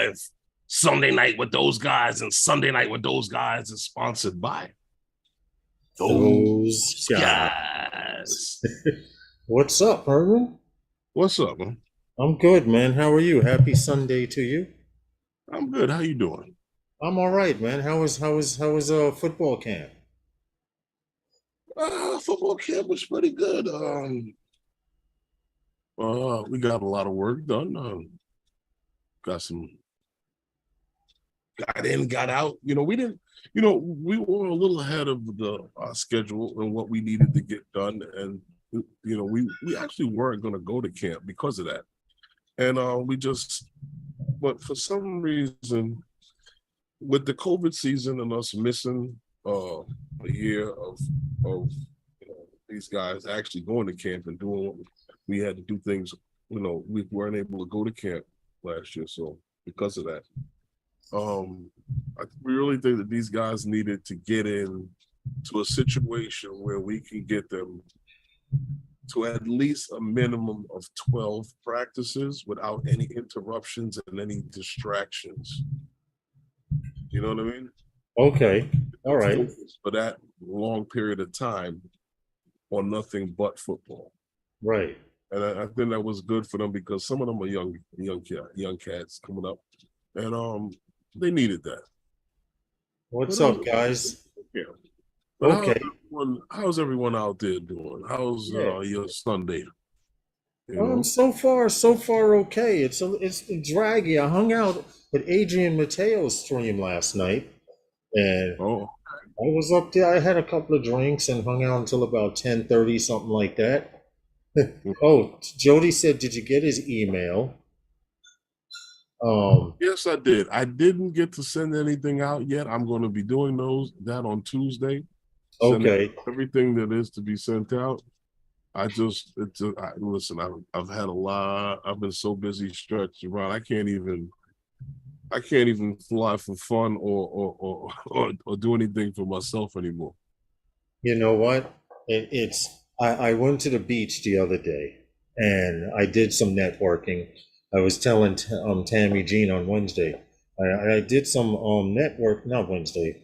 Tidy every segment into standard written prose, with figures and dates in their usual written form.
Live, Sunday Night with Those Guys, and Sunday Night with Those Guys is sponsored by Those those guys. guys. What's up, Herman? What's up, man? I'm good, man. How are you? Happy Sunday to you. I'm good. How you doing? I'm all right, man. How was football camp? Football camp was pretty good. We got a lot of work done. Got some got in, got out. We didn't. We were a little ahead of the schedule and what we needed to get done, and we actually weren't going to go to camp because of that, and but for some reason, with the COVID season and us missing a year of these guys actually going to camp and doing what we had to do things, we weren't able to go to camp last year. So because of that, we really think that these guys needed to get in to a situation where we can get them to at least a minimum of 12 practices without any interruptions and any distractions. You know what I mean? Okay. All right. For that long period of time on nothing but football. Right. And I think that was good for them because some of them are young cats coming up, and they needed that. What's up, guys? Yeah. But Okay. how's everyone out there doing? How's Yeah. your Sunday? You know? So far okay. It's been draggy. I hung out with Adrian Mateo's stream last night, and Oh, I was up there. I had a couple of drinks and hung out until about 10:30, something like that. Oh, Jody said, did you get his email? yes, I did. I didn't get to send anything out yet. I'm going to be doing that on Tuesday. Sending Okay. everything that is to be sent out. Listen. I've had a lot. I've been so busy stretched around. I can't even fly for fun or do anything for myself anymore. You know what? I went to the beach the other day and I did some networking. I was telling Tammy Jean on Wednesday. I did some network, not Wednesday,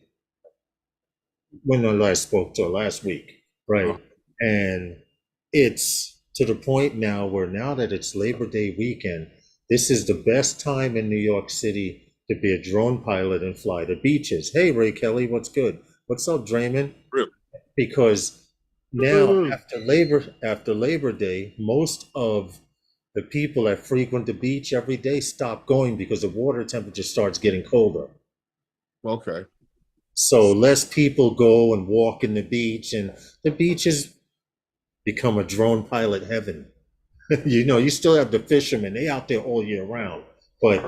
when I last spoke to her last week, Uh, right? And it's to the point now where now that it's Labor Day weekend, this is the best time in New York City to be a drone pilot and fly the beaches. Hey, Ray Kelly, what's good? What's up, Draymond? really? Because now after Labor Day, most of the people that frequent the beach every day stop going because the water temperature starts getting colder. Okay. So less people go and walk in the beach, and the beaches become a drone pilot heaven. You still have the fishermen; they out there all year round. But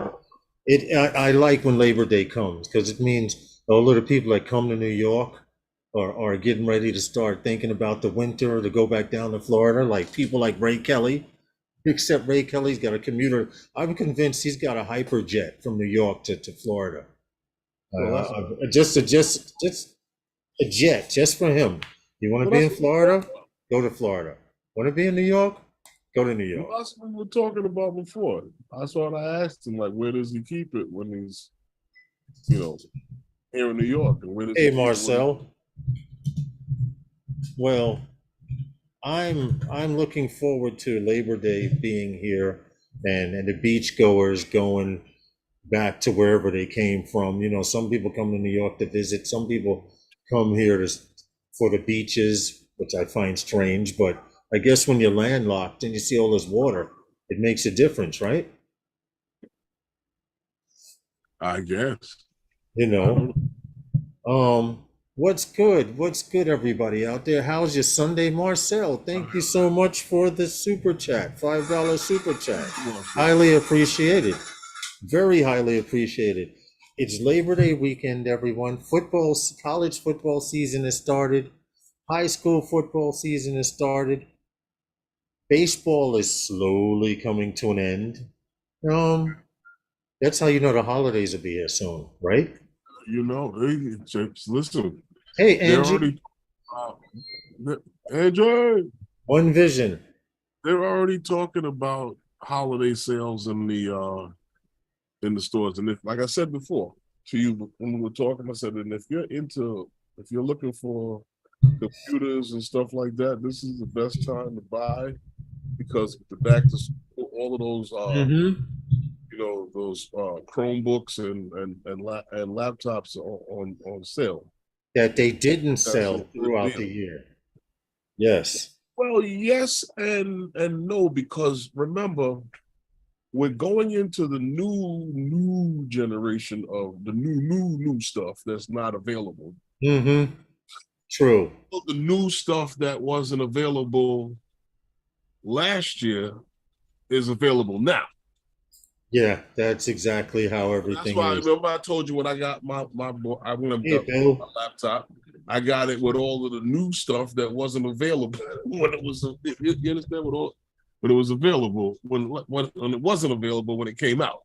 I like when Labor Day comes because it means all of the people that come to New York are getting ready to start thinking about the winter to go back down to Florida. Like people like Ray Kelly, except Ray Kelly's got a commuter. I'm convinced he's got a hyperjet from New York to Florida. Well, Just a jet just for him. You want to be that's in Florida? Go to Florida. Want to be in New York? Go to New York. what we were talking about before. That's what I asked him. Like, where does he keep it when he's, here in New York, and where does he Hey, keep it when Marcel. Well, I'm looking forward to Labor Day being here and the beachgoers going back to wherever they came from. Some people come to New York to visit. Some people come here for the beaches, which I find strange. But I guess when you're landlocked and you see all this water, it makes a difference, right? I guess. You I know. don't What's good? What's good, everybody out there? How's your Sunday, Marcel? Thank you so much for the super chat, $5 super chat. know. Highly appreciated. Very highly appreciated. It's Labor Day weekend, everyone. College football season has started. High school football season has started. Baseball is slowly coming to an end. Um, that's how you know the holidays will be here soon, right? Hey, just listen. Hey, They're Angie, already, hey Jay, One Vision. they're already talking about holiday sales in in the stores. And if, like I said before to you when we were talking, I said, and if you're looking for computers and stuff like that, this is the best time to buy, because the back to school, all of those Mm-hmm. those Chromebooks and laptops are on sale. That they didn't That's a sell good throughout the deal. year. Yes. Well, yes and no, because remember, we're going into the new generation of the new stuff that's not available. Mm-hmm. True. The new stuff that wasn't available last year is available now. Yeah, that's exactly how That's everything why I is. remember I told you when I got I went and Hey, got my Bill. laptop. I got it with all of the new stuff that wasn't available when it was. You understand what all when it was available when it wasn't available when it came out.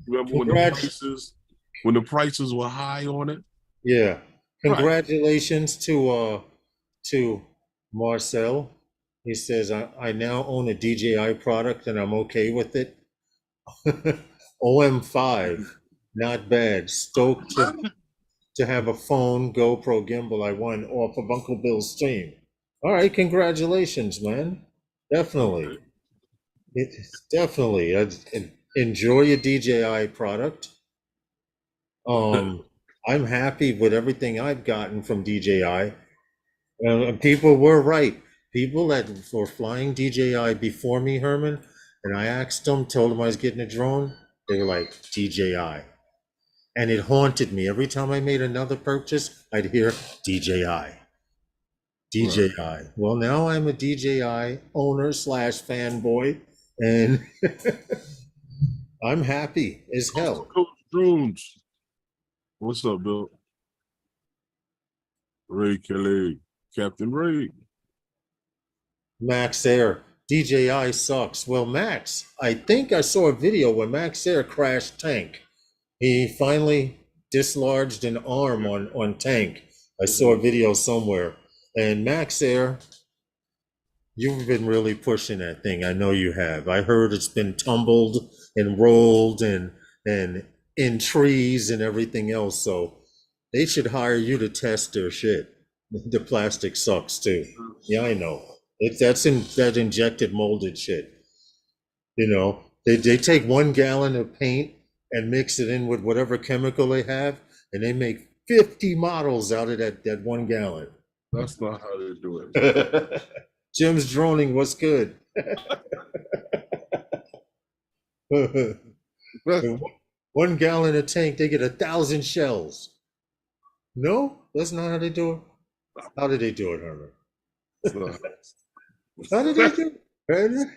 Remember Congrats. when the prices were high on it? Yeah. Right. Congratulations to Marcel. He says I now own a DJI product and I'm okay with it. OM5, not bad. Stoked to have a phone GoPro gimbal I won off of Uncle Bill's stream. All right, congratulations, man. Definitely. It's definitely. Enjoy your DJI product. Um, I'm happy with everything I've gotten from DJI. People were right. People that were flying DJI before me, Herman, and I asked them, told them I was getting a drone, they were like, DJI. And it haunted me. Every time I made another purchase, I'd hear DJI. Right. DJI. Well, now I'm a DJI owner slash fanboy, and I'm happy as hell. Coach Drones. What's up, Bill? Ray Kelly. Captain Ray. Max Air. DJI sucks. Well, Max, I think I saw a video where Max Air crashed Tank. He finally dislodged an arm on Tank. I saw a video somewhere. And Max Air, you've been really pushing that thing. I know you have. I heard it's been tumbled and rolled and in trees and everything else. So they should hire you to test their shit. The plastic sucks too. Yeah, I know. That's in that injected molded shit. They take 1 gallon of paint and mix it in with whatever chemical they have, and they make 50 models out of that 1 gallon. That's not how they do it. Jim's droning was good. 1 gallon of tank, they get 1,000 shells. No, that's not how they do it. How did they do it, Herman? How did they do it?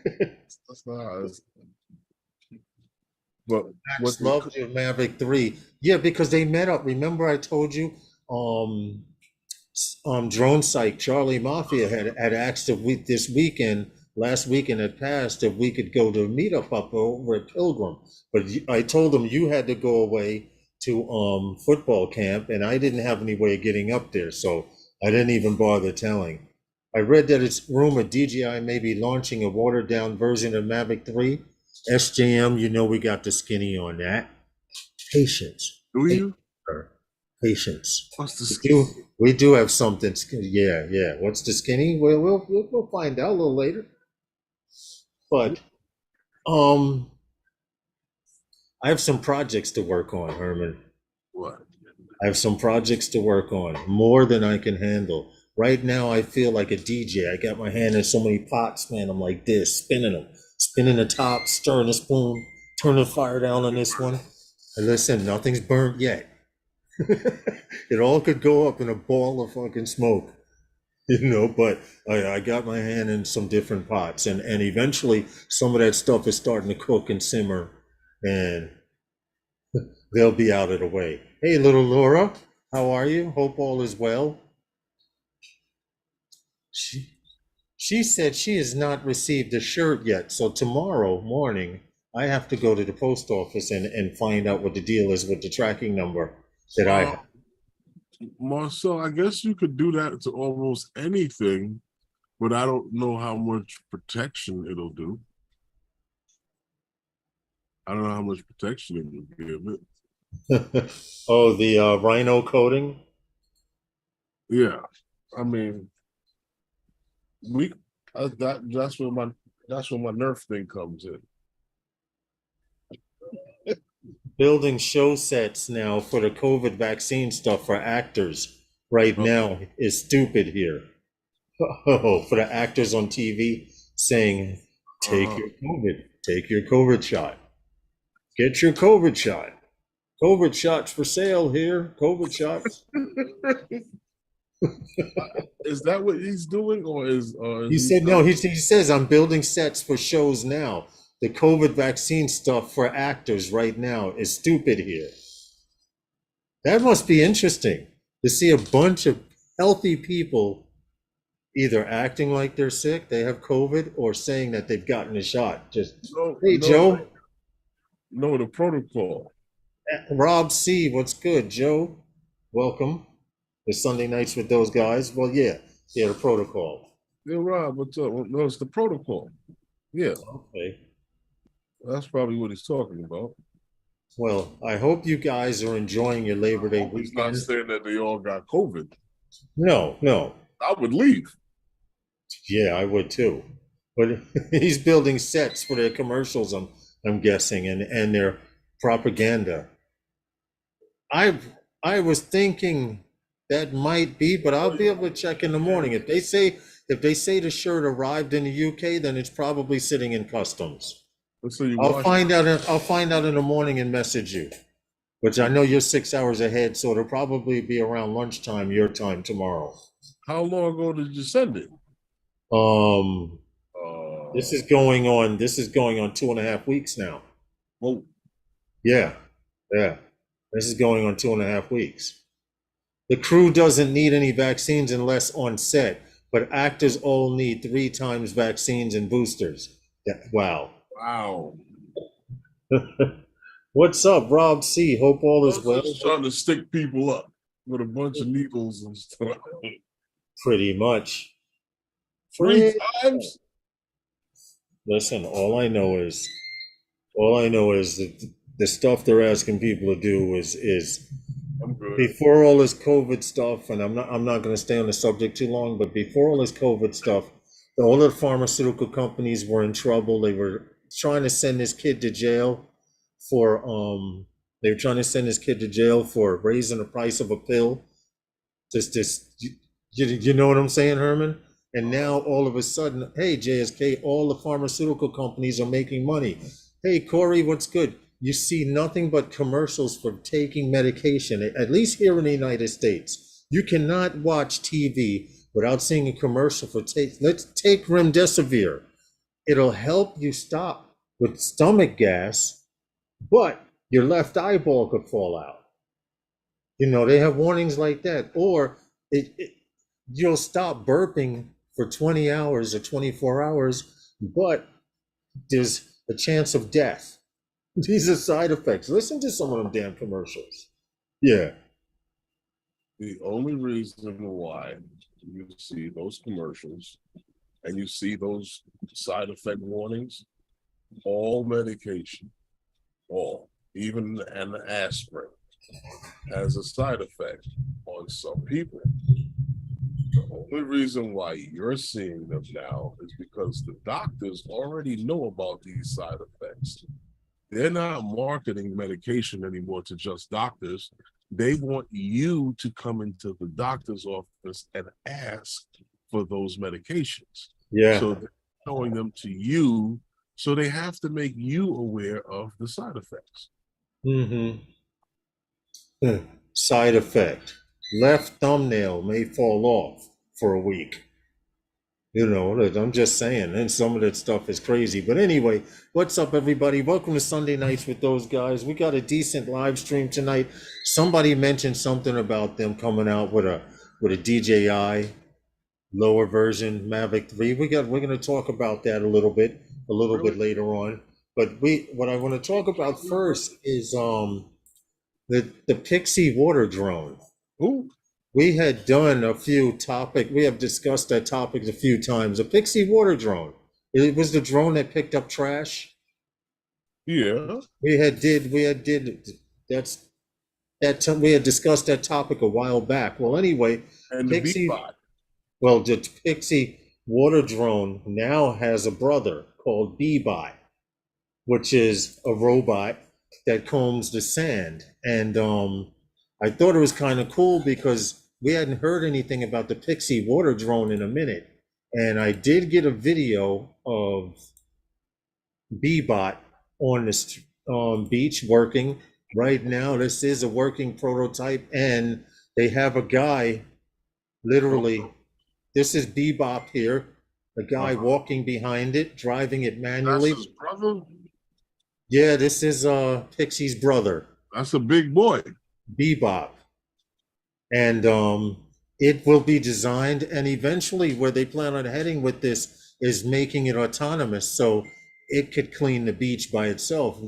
That's not how it's. But Max loved your Mavic 3. Yeah, because they met up. Remember I told you, Drone Site, Charlie Mafia had asked if last weekend had passed, if we could go to a meetup up over at Pilgrim. But I told them you had to go away to football camp, and I didn't have any way of getting up there, so I didn't even bother telling. I read that it's rumored DJI may be launching a watered down version of Mavic 3. SJM, we got the skinny on that. Patience. Do you? Patience. What's the skinny? We do have something. Yeah. What's the skinny? We'll find out a little later. But I have some projects to work on, Herman. What? I have some projects to work on, more than I can handle. Right now, I feel like a DJ. I got my hand in so many pots, man. I'm like this, spinning them, spinning the top, stirring the spoon, turning the fire down on this one. And listen, nothing's burnt yet. It all could go up in a ball of fucking smoke, but I got my hand in some different pots, and eventually some of that stuff is starting to cook and simmer, and they'll be out of the way. Hey, little Laura, how are you? Hope all is well. She said she has not received a shirt yet, so tomorrow morning I have to go to the post office and find out what the deal is with the tracking number that I have. Marcel, I guess you could do that to almost anything, but I don't know how much protection it'll do. I don't know how much protection it would give it. Oh, the rhino coating. Yeah, I mean, we that's where my Nerf thing comes in. Building show sets now for the COVID vaccine stuff for actors right Uh, now is stupid here. Oh, for the actors on TV saying, uh-huh. take your COVID shot. Get your COVID shot. COVID shots for sale here. COVID shots. Is that what he's doing, or is He he said, no, telling? he says, I'm building sets for shows now. The COVID vaccine stuff for actors right now is stupid here. That must be interesting to see a bunch of healthy people either acting like they're sick, they have COVID, or saying that they've gotten a shot. Just, No, hey, no, Joe, no. The protocol. Rob C, what's good, Joe? Welcome to Sunday nights with those guys. Well, yeah, the protocol. Yeah, Rob, what's up? Well, no, it's the protocol. Yeah, Okay. that's probably what he's talking about. Well, I hope you guys are enjoying your I Labor Day hope he's not weekend. saying that they all got COVID. No, no. I would leave. Yeah, I would too. But he's building sets for their commercials, I'm guessing, and their propaganda. I I was thinking that might be, but I'll be able to check in the morning. If they say the shirt arrived in the UK, then it's probably sitting in customs. Let's say you I'll wash. find out. I'll find out in the morning and message you. Which I know you're 6 hours ahead, so it'll probably be around lunchtime your time tomorrow. How long ago did you send it? Um, Uh, this is going on 2.5 weeks now. well, Yeah, yeah. This is going on 2.5 weeks. The crew doesn't need any vaccines unless on set, but actors all need 3 times vaccines and boosters. Wow. wow. What's up, Rob C? Hope all I is was well. just trying to stick people up with a bunch of needles and stuff. Pretty much. Three Pretty- times? Listen, all I know is that the stuff they're asking people to do is I'm good. before all this COVID stuff, and I'm not going to stay on the subject too long, but before all this COVID stuff, all the pharmaceutical companies were in trouble. They were trying to send this kid to jail for raising the price of a pill. You know what I'm saying, Herman? And now all of a sudden, hey, JSK, all the pharmaceutical companies are making money. Hey, Corey, what's good? You see nothing but commercials for taking medication, at least here in the United States. You cannot watch TV without seeing a commercial for let's take remdesivir. It'll help you stop with stomach gas, but your left eyeball could fall out. You know, they have warnings like that. Or you'll stop burping for 20 hours or 24 hours, but there's a chance of death. These are side effects. Listen to some of them damn commercials. Yeah. The only reason why you see those commercials and you see those side effect warnings, all medication, even an aspirin, has a side effect on some people. The only reason why you're seeing them now is because the doctors already know about these side effects. They're not marketing medication anymore to just doctors. They want you to come into the doctor's office and ask for those medications. Yeah. So they're showing them to you. So they have to make you aware of the side effects. Mm-hmm. Side effect. Left thumbnail may fall off for a week. You know, I'm just saying, and some of that stuff is crazy. But anyway, what's up, everybody? Welcome to Sunday Nights with those guys. We got a decent live stream tonight. Somebody mentioned something about them coming out with a DJI lower version Mavic 3. We're going to talk about that a little bit later on. But what I want to talk about first is the Pixie water drone. Ooh. We had done we have discussed that topic a few times. A Pixie water drone. It was the drone that picked up trash. Yeah, We had did that's we had discussed that topic a while back. Well, anyway, and the Pixie, Beatbot. well, the Pixie water drone now has a brother called Bebot, which is a robot that combs the sand. And I thought it was kind of cool because we hadn't heard anything about the Pixie water drone in a minute. And I did get a video of Bebot on the beach working right now. This is a working prototype, and they have a guy literally. This is Bebop here, a guy Uh-huh. walking behind it, driving it That's manually. his brother. Yeah, this is Pixie's brother, That's a big boy. Bebop, and it will be designed, and eventually, where they plan on heading with this is making it autonomous, so it could clean the beach by itself.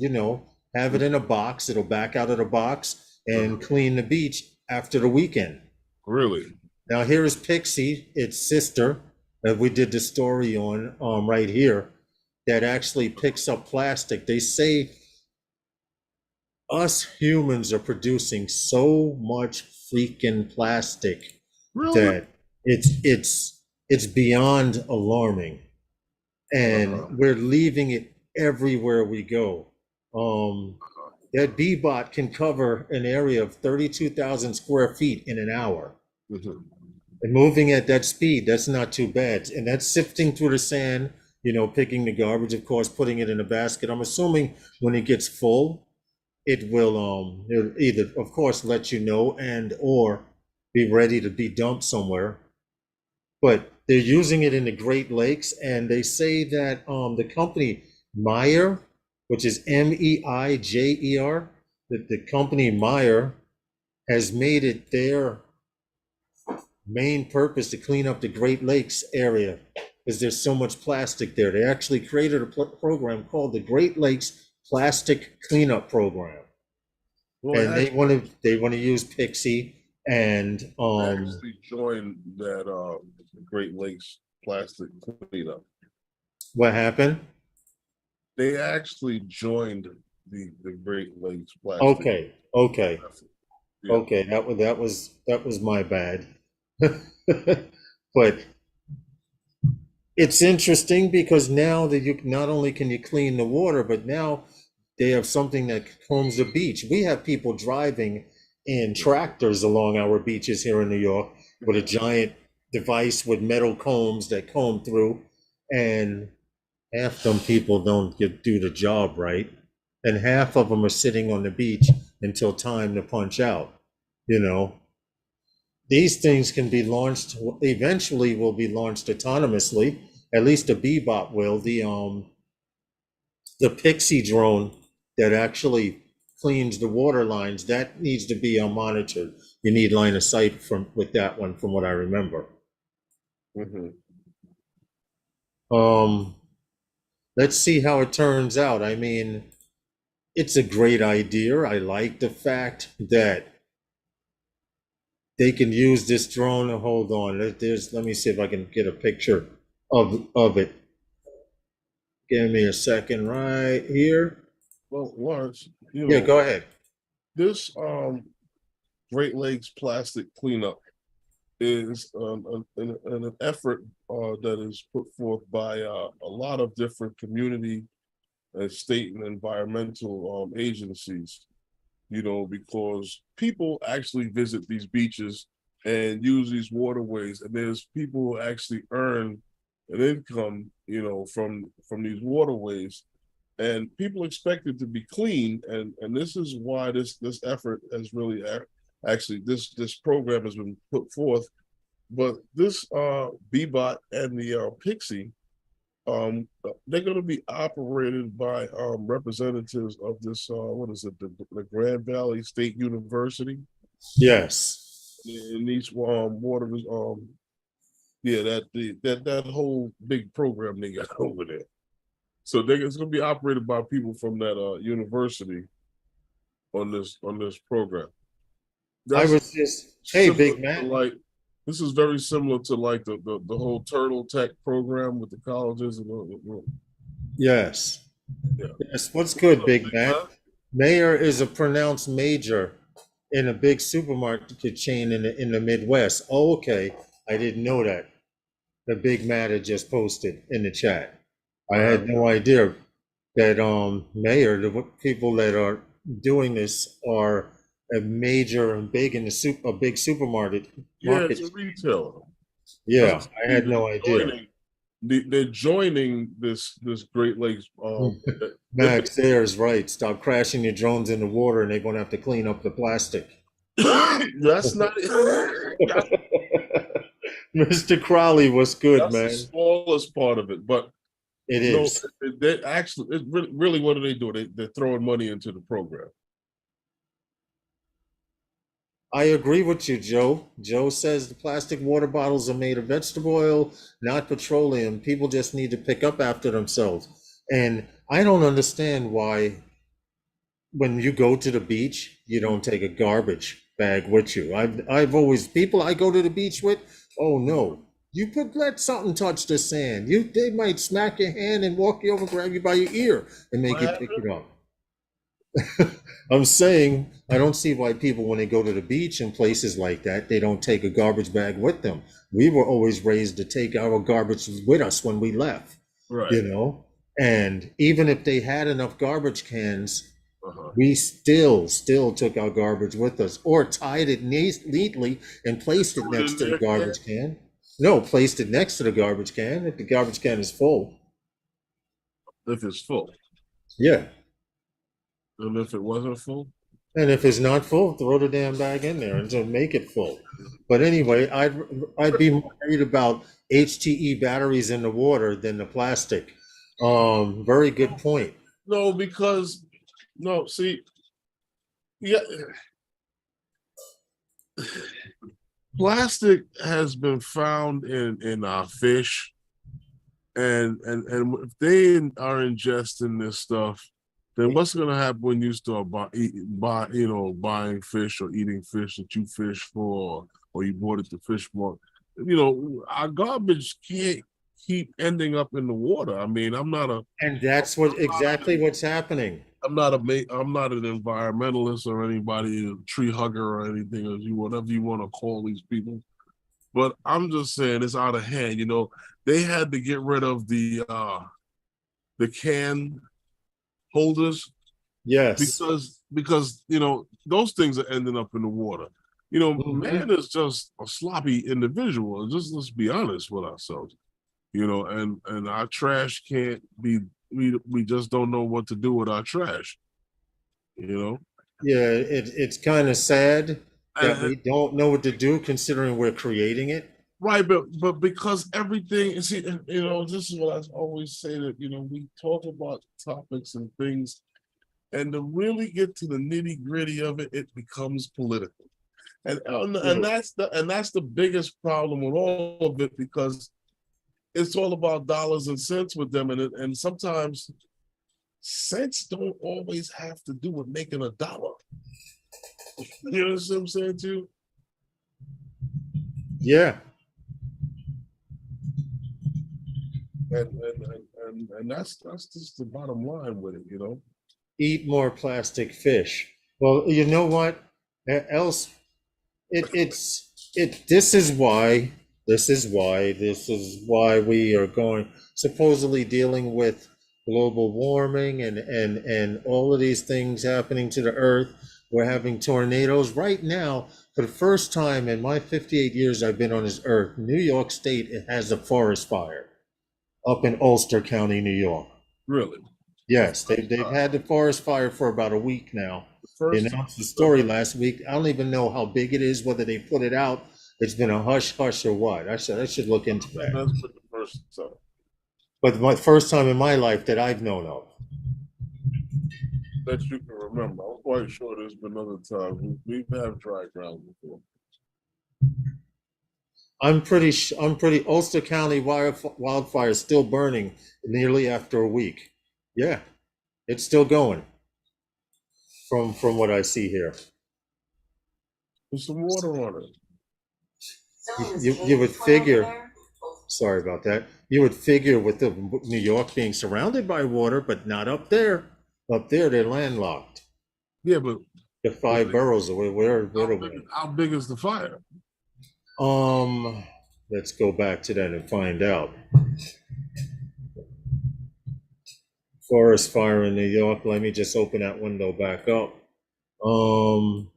Have it in a box. It'll back out of the box and Uh-huh. clean the beach after the weekend. Really? Now here is Pixie, its sister, that we did the story on right here, that actually picks up plastic. They say us humans are producing so much freaking plastic Really? that it's beyond alarming, and Uh-huh. we're leaving it everywhere we go. Um, that Bebot can cover an area of 32,000 square feet in an hour. Mhm. And moving at that speed, that's not too bad. And that's sifting through the sand, picking the garbage, of course, putting it in a basket. I'm assuming when it gets full, it'll either, of course, let you know and or be ready to be dumped somewhere. But they're using it in the Great Lakes, and they say that the company Meyer, which is Meijer, that the company Meyer has made it their main purpose to clean up the Great Lakes area because there's so much plastic there. They actually created a program called the Great Lakes Plastic Cleanup Program, Well, and they want to use Pixie and I actually joined that Great Lakes plastic cleanup. what happened? They actually joined the Great Lakes plastic. Okay, okay, Effort. Yeah. okay. That was my bad. But it's interesting because now that you not only can you clean the water, but now they have something that combs the beach. We have people driving in tractors along our beaches here in New York with a giant device with metal combs that comb through, and half them people don't do the job right, and half of them are sitting on the beach until time to punch out. You know, these things can be launched eventually. Will be launched autonomously. At least the Bebop will. The Pixie drone that actually cleans the water lines, that needs to be monitored. You need line of sight from with that one, from what I remember. Hmm. Um, let's see how it turns out. I mean, it's a great idea. I like the fact that they can use this drone. Hold on, let me see if I can get a picture of it. Give me a second right here. Well, Lawrence, Yeah, go ahead. this Great Lakes plastic cleanup is an effort that is put forth by a lot of different community and state and environmental agencies, because people actually visit these beaches and use these waterways, and there's people who actually earn an income, from these waterways, and people expect it to be clean, and this is why this effort has really actually this program has been put forth. But this Bebot and the Pixie, they're going to be operated by representatives of this what is it, the Grand Valley State University Yes. in these water yeah, that whole big program they got over there. So it's going to be operated by people from that university on this program. I That's was just, hey, similar big to man. like this is very similar to like the whole Turtle Tech program with the colleges and Yes. Yeah. Yes, what's good, What's up, Big big man? man? Mayor is a pronounced major in a big supermarket chain in the Midwest. Oh, okay. I didn't know that. The Big Matt had just posted in the chat. I What had happened? no idea that mayor, the people that are doing this are a major and big in the a big supermarket Yeah, it's market. a retailer. That's Yeah, what I they're had no idea. joining. They're joining this Great Lakes. They're Max Ayers right. Stop crashing your drones in the water, and they're going to have to clean up the plastic. that's not that's, Mr. Crowley, what's good, that's the man? smallest part of it. But It no, is. they actually really what do they do? They're throwing money into the program. I agree with you, Joe. Joe says the plastic water bottles are made of vegetable oil, not petroleum. People just need to pick up after themselves. And I don't understand why, when you go to the beach, you don't take a garbage bag with you. I've always, people I go to the beach with, oh no, you put, let something touch the sand. They might smack your hand and walk you over, grab you by your ear, and make What you pick happened? it up. I'm saying I don't see why people, when they go to the beach and places like that, they don't take a garbage bag with them. We were always raised to take our garbage with us when we left, Right. you know? And even if they had enough garbage cans, Uh-huh. we still took our garbage with us, or tied it neatly and placed it Threw it next in to the there, can garbage can. No, placed it next to the garbage can if the garbage can is full. if it's full, Yeah. and if it wasn't full, And if it's not full, throw the damn bag in there and to make it full. But anyway, I'd be more worried about HTE batteries in the water than the plastic. Very good point. no, because no, see, yeah, plastic has been found in our fish, and if they are ingesting this stuff, then what's going to happen when you start buying fish or eating fish that you fish for, or you bought it to fish for? Our garbage can't keep ending up in the water. I mean, And that's what exactly what's happening. I'm not an environmentalist or anybody, a tree hugger or anything, as you whatever you want to call these people. But I'm just saying it's out of hand. They had to get rid of the can holders Yes. because those things are ending up in the water. Mhm. Man is just a sloppy individual. Just let's be honest with ourselves. And our trash can't be. We just don't know what to do with our trash. You know, Yeah, it's kind of sad that and we don't know what to do considering we're creating it. right, but because everything you see, this is what I always say that we talk about topics and things, and to really get to the nitty gritty of it, it becomes political, and True. that's the biggest problem with all of it because it's all about dollars and cents with them, and sometimes cents don't always have to do with making a dollar. You know what I'm saying too? Yeah. And that's just the bottom line with it. Eat more plastic fish. Well, you know what? Else, this is why we are going, supposedly dealing with global warming and all of these things happening to the earth. We're having tornadoes right now. For the first time in my 58 years I've been on this earth, New York State has a forest fire up in Ulster County, New York. Really, the Yes, first they've time. had the forest fire for about a week now. The They first announced the time. story last week. I don't even know how big it is, whether they put it out. It's been a hush hush or what. I should look into that. That's been the first time. But my first time in my life that I've known of. That you can remember. I'm quite sure there's been other times we've had dry ground before. I'm pretty Ulster County wildfire is still burning nearly after a week. Yeah, it's still going from what I see here. Put some water on it. You would figure. sorry about that. You would figure with the New York being surrounded by water, but not up there. Up there, they're landlocked. Yeah, but The five boroughs. how big is the fire? Um, let's go back to that and find out. Forest fire in New York. Let me just open that window back up. Um,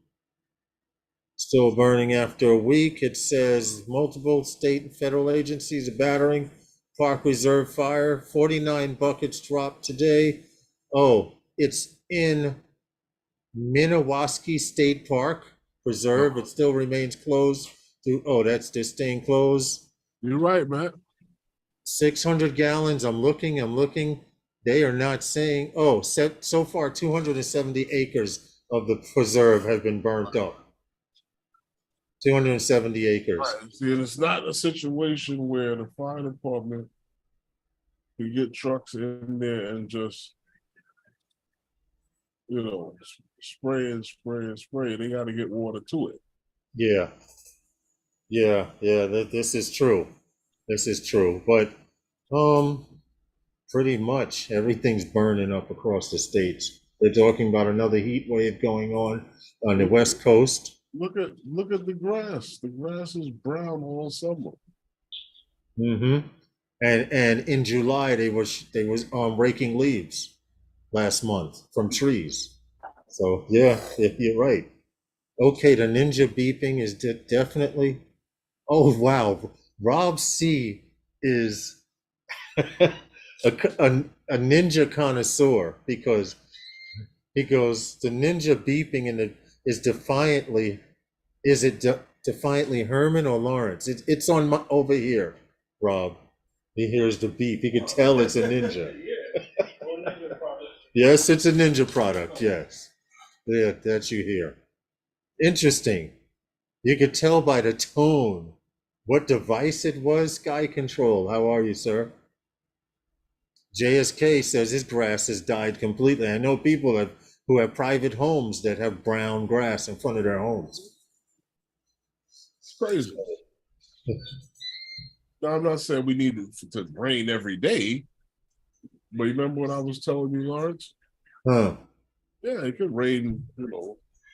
Still burning after a week. It says multiple state and federal agencies are battering Park Reserve fire. 49 buckets dropped today. Oh, it's in Minnewaski State Park Preserve. It still remains closed. That's just staying closed. You're right, man. 600 gallons. I'm looking. They are not saying, so far 270 acres of the preserve have been burnt up. 270 acres. Right. See, and it's not a situation where the fire department can get trucks in there and just, spray and spray and spray. They got to get water to it. Yeah. This is true. But pretty much everything's burning up across the states. They're talking about another heat wave going on the West Coast. Look at the grass. The grass is brown all summer. Mm-hmm. And in July they was raking leaves last month from trees. So yeah, you're right. Okay, the ninja beeping is definitely. Oh wow, Rob C is a ninja connoisseur because he goes the ninja beeping is defiantly. Is it defiantly Herman or Lawrence? It's on over here, Rob. He hears the beep. He can tell it's a ninja. Yes, it's a ninja product. Yes, yeah, that you hear. Interesting. You could tell by the tone what device it was. Sky Control. How are you, sir? JSK says his grass has died completely. I know people who have private homes that have brown grass in front of their homes. It's crazy. Now, I'm not saying we need it to rain every day, but you remember what I was telling you, Lawrence? Huh. Yeah, it could rain, a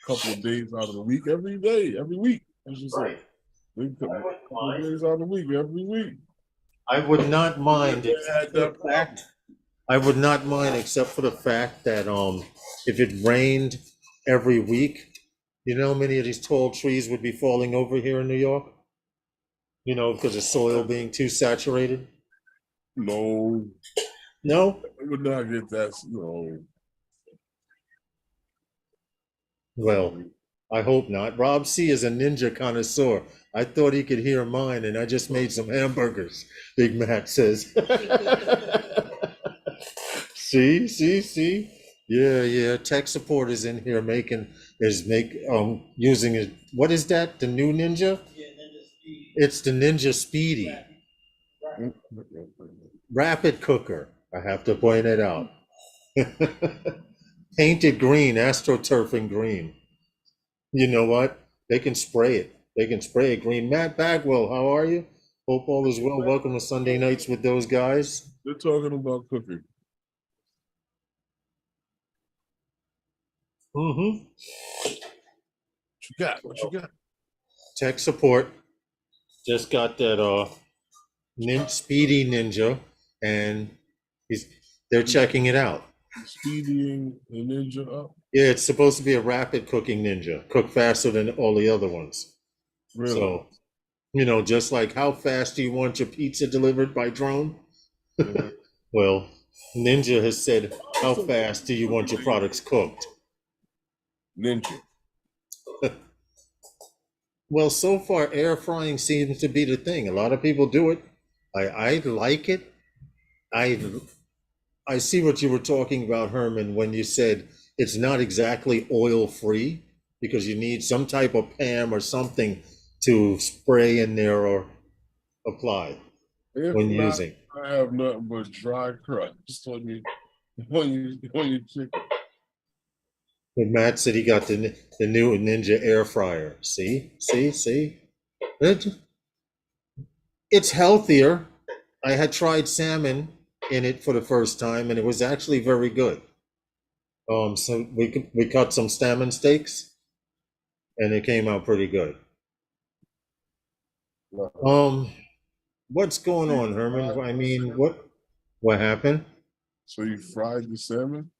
couple of days out of the week, every day, every week. As you say, a couple of days out of the week, every week. I would not mind I would not mind except for the fact that if it rained every week, many of these tall trees would be falling over here in New York. Because of soil being too saturated. No, No, I would not get that. Well, I hope not. Rob C is a ninja connoisseur. I thought he could hear mine, and I just made some hamburgers. Big Matt says. See. Yeah. Tech support is in here using it. What is that? The new Ninja? Yeah, Ninja Speedy. It's the Ninja Speedy. Rapid cooker. I have to point it out. Painted green, astroturfing green. You know what? They can spray it. Green. Matt Bagwell, how are you? Hope all is well. Welcome to Sunday Nights with those guys. They're talking about cooking. Mm-hmm. What you got? Tech support. Just got that Speedy Ninja, and they're checking it out. Speedying the ninja up? Yeah, it's supposed to be a rapid cooking ninja. Cook faster than all the other ones. Really? So, just like how fast do you want your pizza delivered by drone? Mm-hmm. Well, Ninja has said, how fast do you want your products cooked? Ninja. Well, so far, air frying seems to be the thing. A lot of people do it. I like it. I see what you were talking about, Herman, when you said it's not exactly oil free because you need some type of PAM or something to spray in there or apply when using. I have nothing but dry crust when you chicken. But Matt said he got the new Ninja air fryer. See? It's healthier. I had tried salmon in it for the first time, and it was actually very good. So we cut some salmon steaks, and it came out pretty good. Um, what's going on, Herman? I mean, what happened? So you fried the salmon?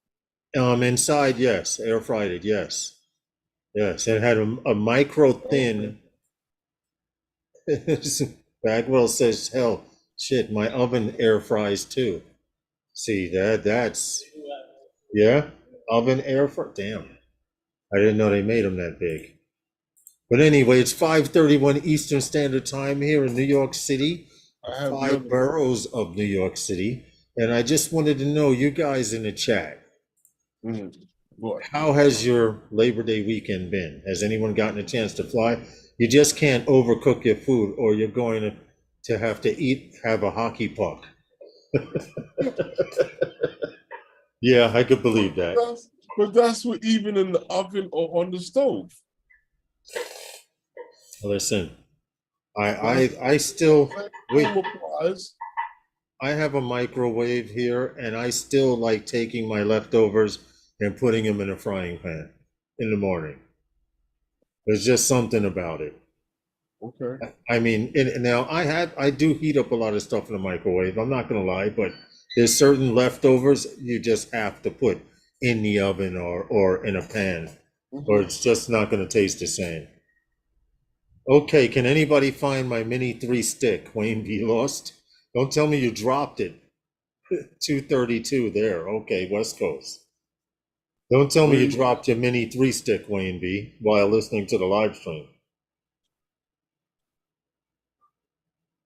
Inside, yes, air fried it, yes, yes. It had a micro thin. Bagwell says, "Hell, shit, my oven air fries too." See that? That's yeah, oven air fry. Damn, I didn't know they made them that big. But anyway, it's 5:31 Eastern Standard Time here in New York City, I have five never. boroughs of New York City, and I just wanted to know, you guys in the chat, Mhm. What? how has your Labor Day weekend been? Has anyone gotten a chance to fly? You just can't overcook your food, or you're going to have to have a hockey puck. Yeah, I could believe that. But that's what even in the oven or on the stove. Listen, I That's I I still wait. home applies. I have a microwave here, and I still like taking my leftovers and putting them in a frying pan in the morning. There's just something about it. Okay. I mean, and now I do heat up a lot of stuff in the microwave. I'm not gonna lie, but there's certain leftovers you just have to put in the oven or in a pan, or Mhm. it's just not gonna taste the same. Okay, can anybody find my mini 3 stick? Wayne B. Lost. Don't tell me you dropped it. 232 there. Okay, West Coast. Don't tell me Where you you, dropped your mini 3 stick, Wayne B, while listening to the live stream.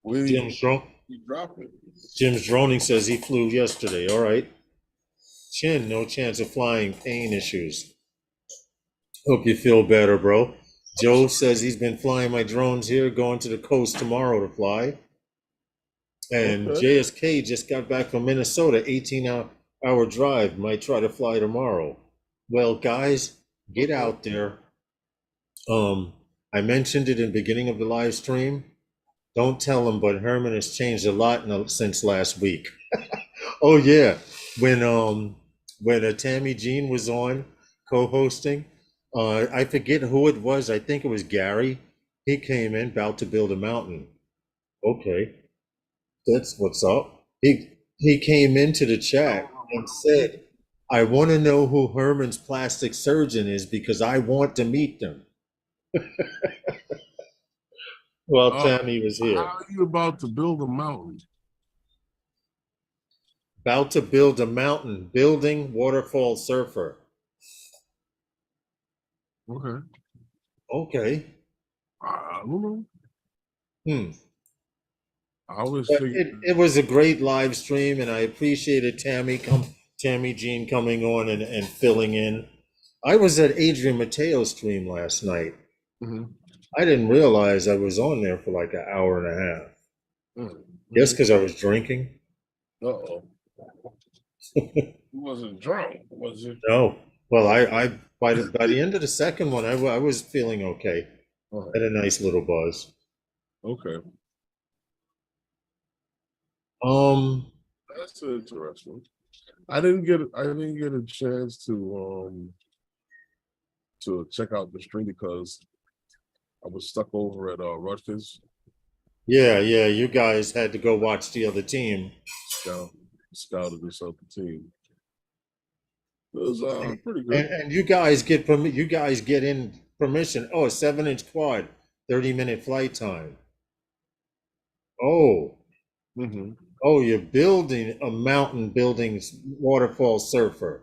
where Jim's drone. you drop it? Jim's droning says he flew yesterday. All right. Chin, no chance of flying. Pain issues. Hope you feel better, bro. Joe says he's been flying my drones here, going to the coast tomorrow to fly. And Okay. JSK just got back from Minnesota, 18-hour drive. Might try to fly tomorrow. Well, guys, get Okay. out there. Um, I mentioned it in the beginning of the live stream. Don't tell him, but Herman has changed a lot since last week. Oh yeah, when Tammy Jean was on co-hosting, I forget who it was. I think it was Gary. He came in about to build a mountain. Okay, that's what's up. He came into the chat and said, "I want to know who Herman's plastic surgeon is because I want to meet them." Well, Uh, Tammy was how here. are you about to build a mountain? About to build a mountain, building waterfall surfer. Okay. Okay. I don't know. Hmm. I always But figured. it was a great live stream, and I appreciated Tammy Jean coming on and filling in. I was at Adrian Mateo's stream last night. Mhm. I didn't realize I was on there for like an hour and a half. Just Mhm. because I was drinking? Uh-oh. You wasn't drunk, was it? No. Well, I by the end of the second one, I was feeling okay. Oh, Had a nice little buzz. okay. Um, That's interesting. I didn't get a chance to check out the stream because I was stuck over at Rutgers. yeah, you guys had to go watch the other team. Scout, scouted this other team. It was pretty good. And you guys get in permission. Oh, a 7-inch quad, 30-minute flight time. Oh, Hmm. oh, you're building a mountain building waterfall surfer.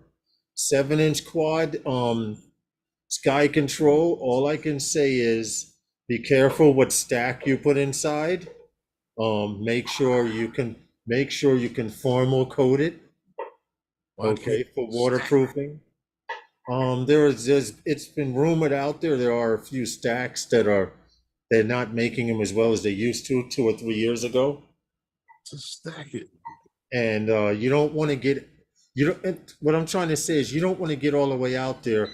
7-inch quad, sky control. All I can say is be careful what stack you put inside. Make sure you can formal coat it, Why can't okay, for waterproofing. It's been rumored out there are a few stacks they're not making them as well as they used to 2 or 3 years ago, just stack it? and you don't want to get you don't. What I'm trying to say is you don't want to get all the way out there,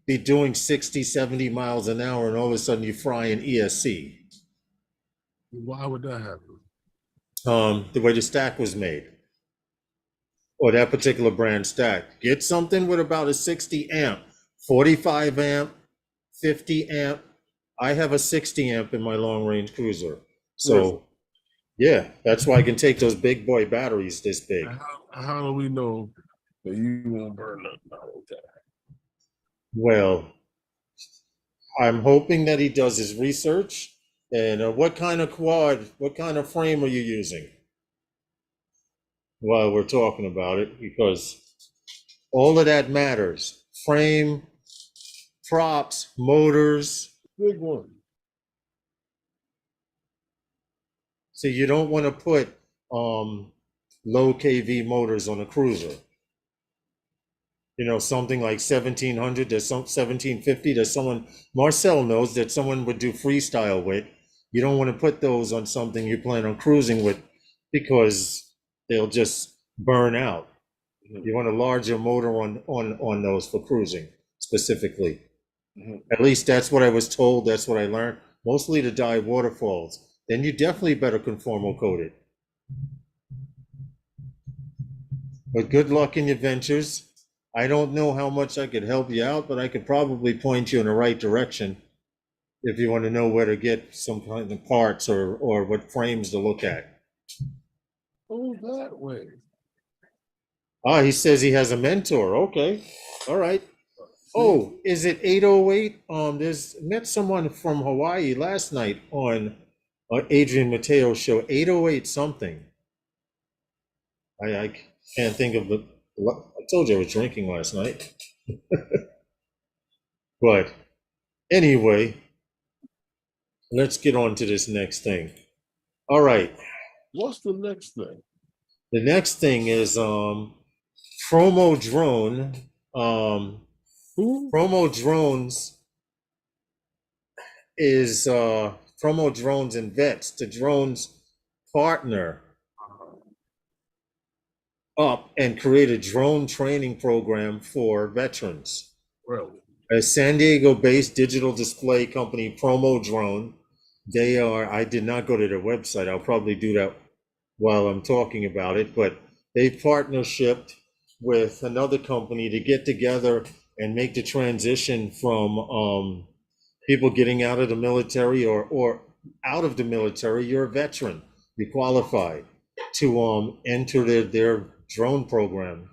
be doing 60, 70 miles an hour, and all of a sudden you fry an ESC. Why would that happen? the way the stack was made, or that particular brand stack. Get something with about a 60 amp, 45 amp, 50 amp. I have a 60 amp in my long range cruiser. Really? So yeah, that's why I can take those big boy batteries this big. How do we know that you won't burn nothing out with that? Well, I'm hoping that he does his research. And what kind of quad, what kind of frame are you using while we're talking about it? Because all of that matters. Frame, props, motors. Big one. So you don't want to put low KV motors on a cruiser. You know, something like 1700 to 1750 that someone, Marcel knows that someone would do freestyle with. You don't want to put those on something you plan on cruising with because they'll just burn out. You want a larger motor on those for cruising specifically. At least that's what I was told. That's what I learned. Mostly to die waterfalls. Then you definitely better conformal coat it. But good luck in your ventures. I don't know how much I could help you out, but I could probably point you in the right direction if you want to know where to get some kind of parts or what frames to look at. Oh, that way. Ah, he says he has a mentor. Okay. All right. Oh, is it 808? There's met someone from Hawaii last night on Adrian Mateo's show. 808 something. I can't think of the. I told you I was drinking last night. But anyway, let's get on to this next thing. All right. What's the next thing? The next thing is Promo Drone. Promo Drones is Promo Drones and Vets, the drones partner up and create a drone training program for veterans. Really? A San Diego-based digital display company, Promo Drone. They are, I did not go to their website. I'll probably do that while I'm talking about it, but they've partnershiped with another company to get together and make the transition from people getting out of the military or out of the military. You're a veteran, you qualify to enter their drone program.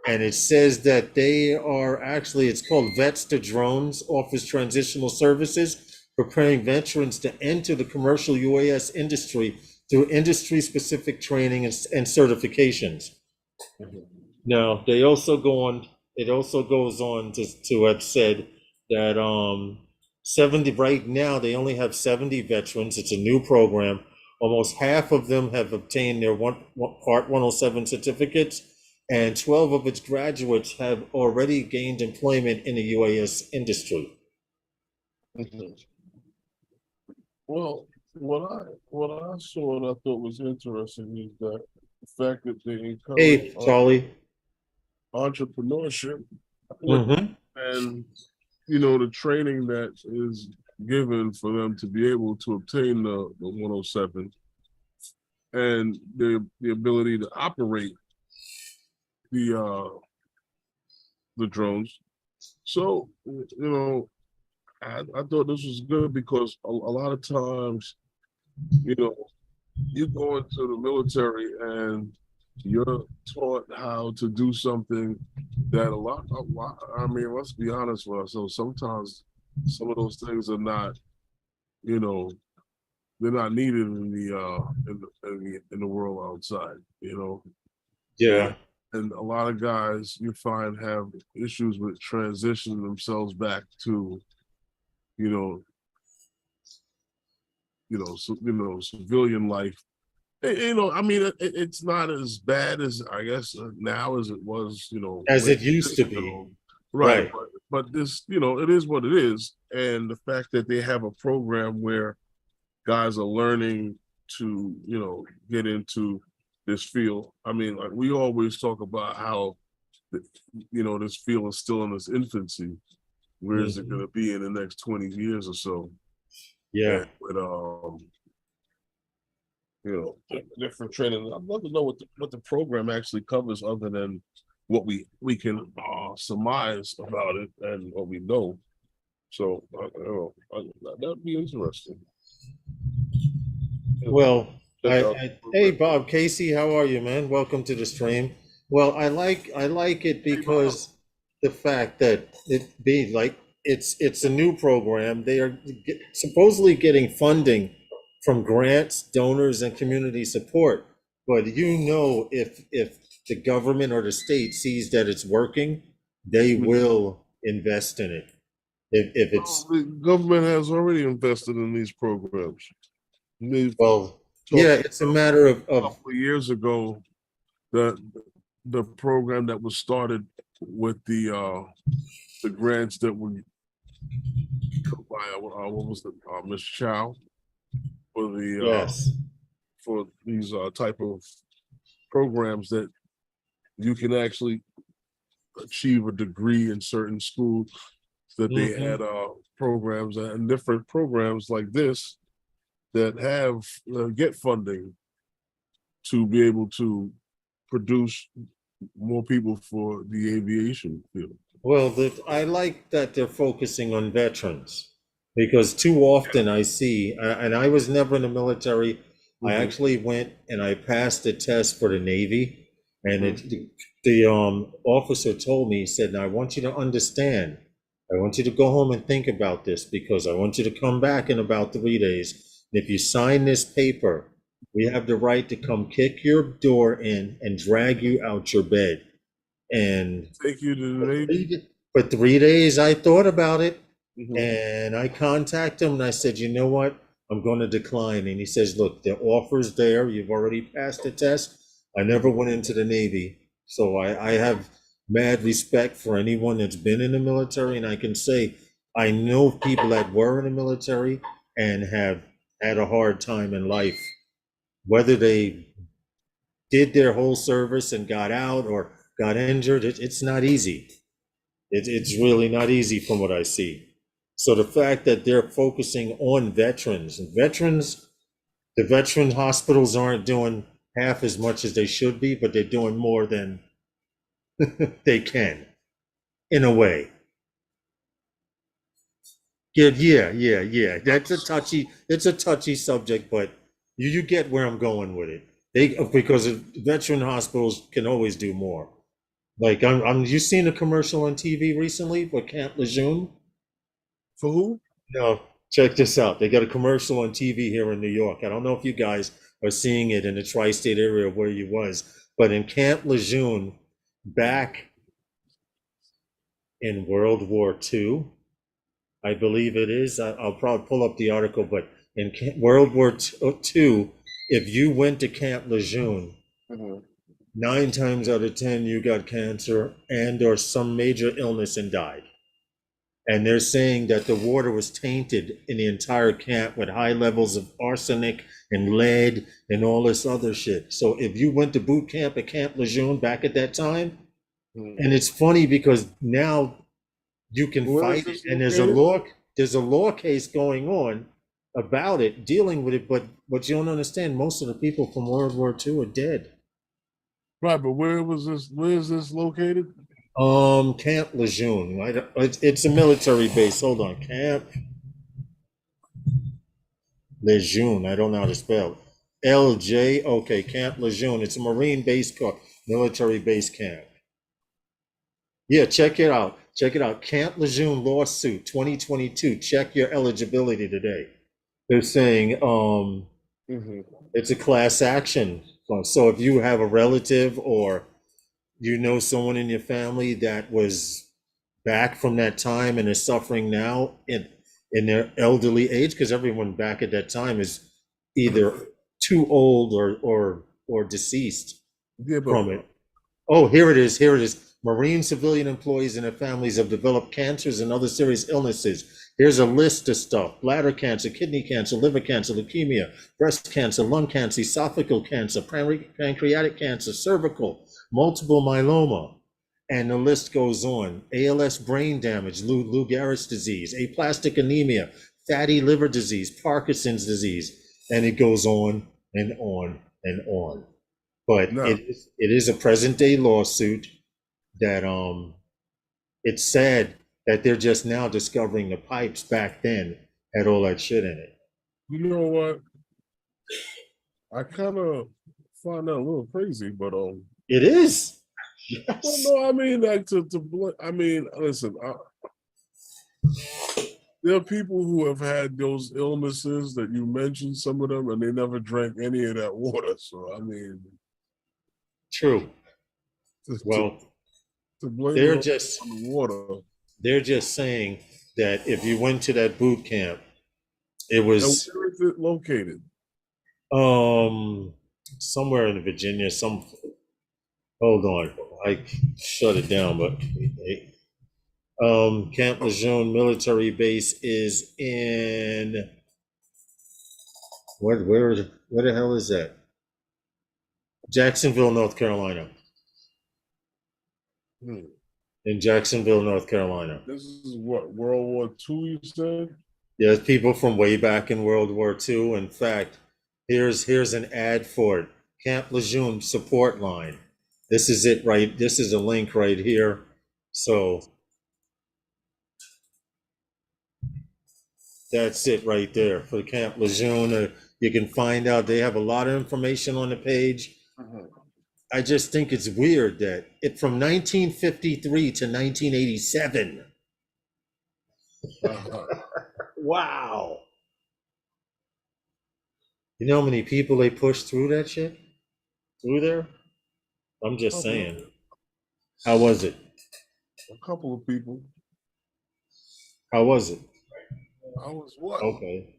And it says that they are actually, it's called Vets to Drones, offers transitional services, preparing veterans to enter the commercial UAS industry through industry-specific training and certifications. Now, they also go on, it also goes on to have said that 70, right now, they only have 70 veterans. It's a new program. Almost half of them have obtained their Part 107 certificates, and 12 of its graduates have already gained employment in the UAS industry. Well, what I saw and I thought was interesting is that the fact that they encourage Hey, Charlie. entrepreneurship Mm-hmm. and the training that is given for them to be able to obtain the 107 and the ability to operate the drones. So I thought this was good because a lot of times you go into the military and you're taught how to do something that a lot, I mean, let's be honest with ourselves. Sometimes some of those things are not, they're not needed in the world outside, Yeah. And a lot of guys you find have issues with transitioning themselves back to, civilian life. I mean, it's not as bad as I guess now as it was, As it used to be. Right. But this, it is what it is. And the fact that they have a program where guys are learning to, get into this field. I mean, like we always talk about how, this field is still in its infancy. Where is it going to be in the next 20 years or so? Yeah. But different training. I'd love to know what the program actually covers, other than what we can surmise about it and what we know. So that'd be interesting. Well, Check out the hey program. Bob Casey, how are you, man? Welcome to the stream. Well, I like it Hey, Bob. because the fact that it be like it's a new program. They are supposedly getting funding from grants, donors, and community support. But if the government or the state sees that it's working, they will invest in it. If Well, it's the government has already invested in these programs. They've well, yeah, talked it's a matter a of couple of years ago that the program that was started with the grants that were took by what was the Miss Chow for yes. for these type of programs that you can actually achieve a degree in certain schools, that they Hmm. had programs and different programs like this that have get funding to be able to produce more people for the aviation field. Well, I like that they're focusing on veterans because too often I see, and I was never in the military. I Mhm, actually went and I passed the test for the Navy, and mhm. the officer told me, he said, "Now I want you to understand. I want you to go home and think about this because I want you to come back in about 3 days. And if you sign this paper, we have the right to come kick your door in and drag you out your bed." And Take you to the for Navy. for 3 days, I thought about it, Mhm. and I contacted him and I said, "You know what? I'm going to decline." And he says, "Look, the offer's there. You've already passed the test. I never went into the Navy. So I have mad respect for anyone that's been in the military. And I can say, I know people that were in the military and have had a hard time in life, whether they did their whole service and got out or got injured. It's not easy. It's really not easy from what I see. So the fact that they're focusing on veterans, the veteran hospitals aren't doing half as much as they should be, but they're doing more than they can, in a way. Yeah. It's a touchy subject, but you get where I'm going with it. Because veteran hospitals can always do more. Like you seen a commercial on TV recently for Camp Lejeune? For who? No, check this out. They got a commercial on TV here in New York. I don't know if you guys are seeing it in the tri-state area where you was, but in Camp Lejeune, back in World War II, I believe it is. I'll probably pull up the article, but in World War II, if you went to Camp Lejeune, Mhm. 9 times out of 10 you got cancer and or some major illness and died. And they're saying that the water was tainted in the entire camp with high levels of arsenic and lead and all this other shit. So if you went to boot camp at Camp Lejeune back at that time, Mhm. and it's funny because now you can Where is fight it, this and located? there's a law case going on about it, dealing with it. But what you don't understand, most of the people from World War II are dead. Right, but where was this? Where is this located? Camp Lejeune. It's a military base. Hold on, Camp Lejeune. I don't know how to spell it. LJ. Okay, Camp Lejeune. It's a Marine base camp, military base camp. Yeah, check it out. Check it out. Camp Lejeune lawsuit 2022. Check your eligibility today. They're saying Mhm. it's a class action. So if you have a relative or you know someone in your family that was back from that time and is suffering now in their elderly age, because everyone back at that time is either too old or deceased Yeah, but from it. Oh, here it is. Here it is. Marine civilian employees and their families have developed cancers and other serious illnesses. Here's a list of stuff: bladder cancer, kidney cancer, liver cancer, leukemia, breast cancer, lung cancer, esophageal cancer, pancreatic cancer, cervical, multiple myeloma. And the list goes on: ALS brain damage, Lou Gehrig's disease, aplastic anemia, fatty liver disease, Parkinson's disease, and it goes on and on and on. But Now, it is a present day lawsuit that it's sad that they're just now discovering the pipes back then had all that shit in it. you know what? I kind of find that a little crazy, but It is. well, Yes. no, I mean, like I mean, listen, there are people who have had those illnesses that you mentioned, some of them, and they never drank any of that water. So, I mean, True. to, to, Well, to blame it they're on just the water. they're just saying that if you went to that boot camp, it And was where is it located? somewhere in Virginia. Some hold on, I shut it down, but Camp Lejeune military base is in where the hell is that? Jacksonville, North Carolina. Hmm. In Jacksonville, North Carolina. This is what, World War II, you said? There's people from way back in World War II. In fact, here's an ad for it. Camp Lejeune support line. This is it right. This is a link right here. So that's it right there for Camp Lejeune. You can find out they have a lot of information on the page. I just think it's weird that it from 1953 to 1987. Wow. You know how many people they pushed through that shit? Through there? I'm just saying. How was it? A couple of people. How was it? I was what? Okay.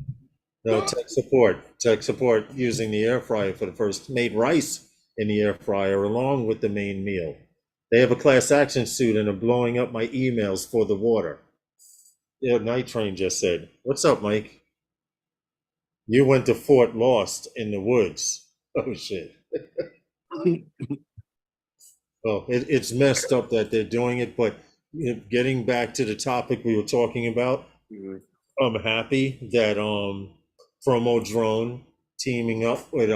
No, tech support using the air fryer for the first, made rice in the air fryer along with the main meal. They have a class action suit and are blowing up my emails for the water. Yeah, Night Train just said, "What's up, Mike? You went to Fort Lost in the woods." Oh shit. Well, it's messed up that they're doing it, but getting back to the topic we were talking about, I'm happy that Promo Drone teaming up with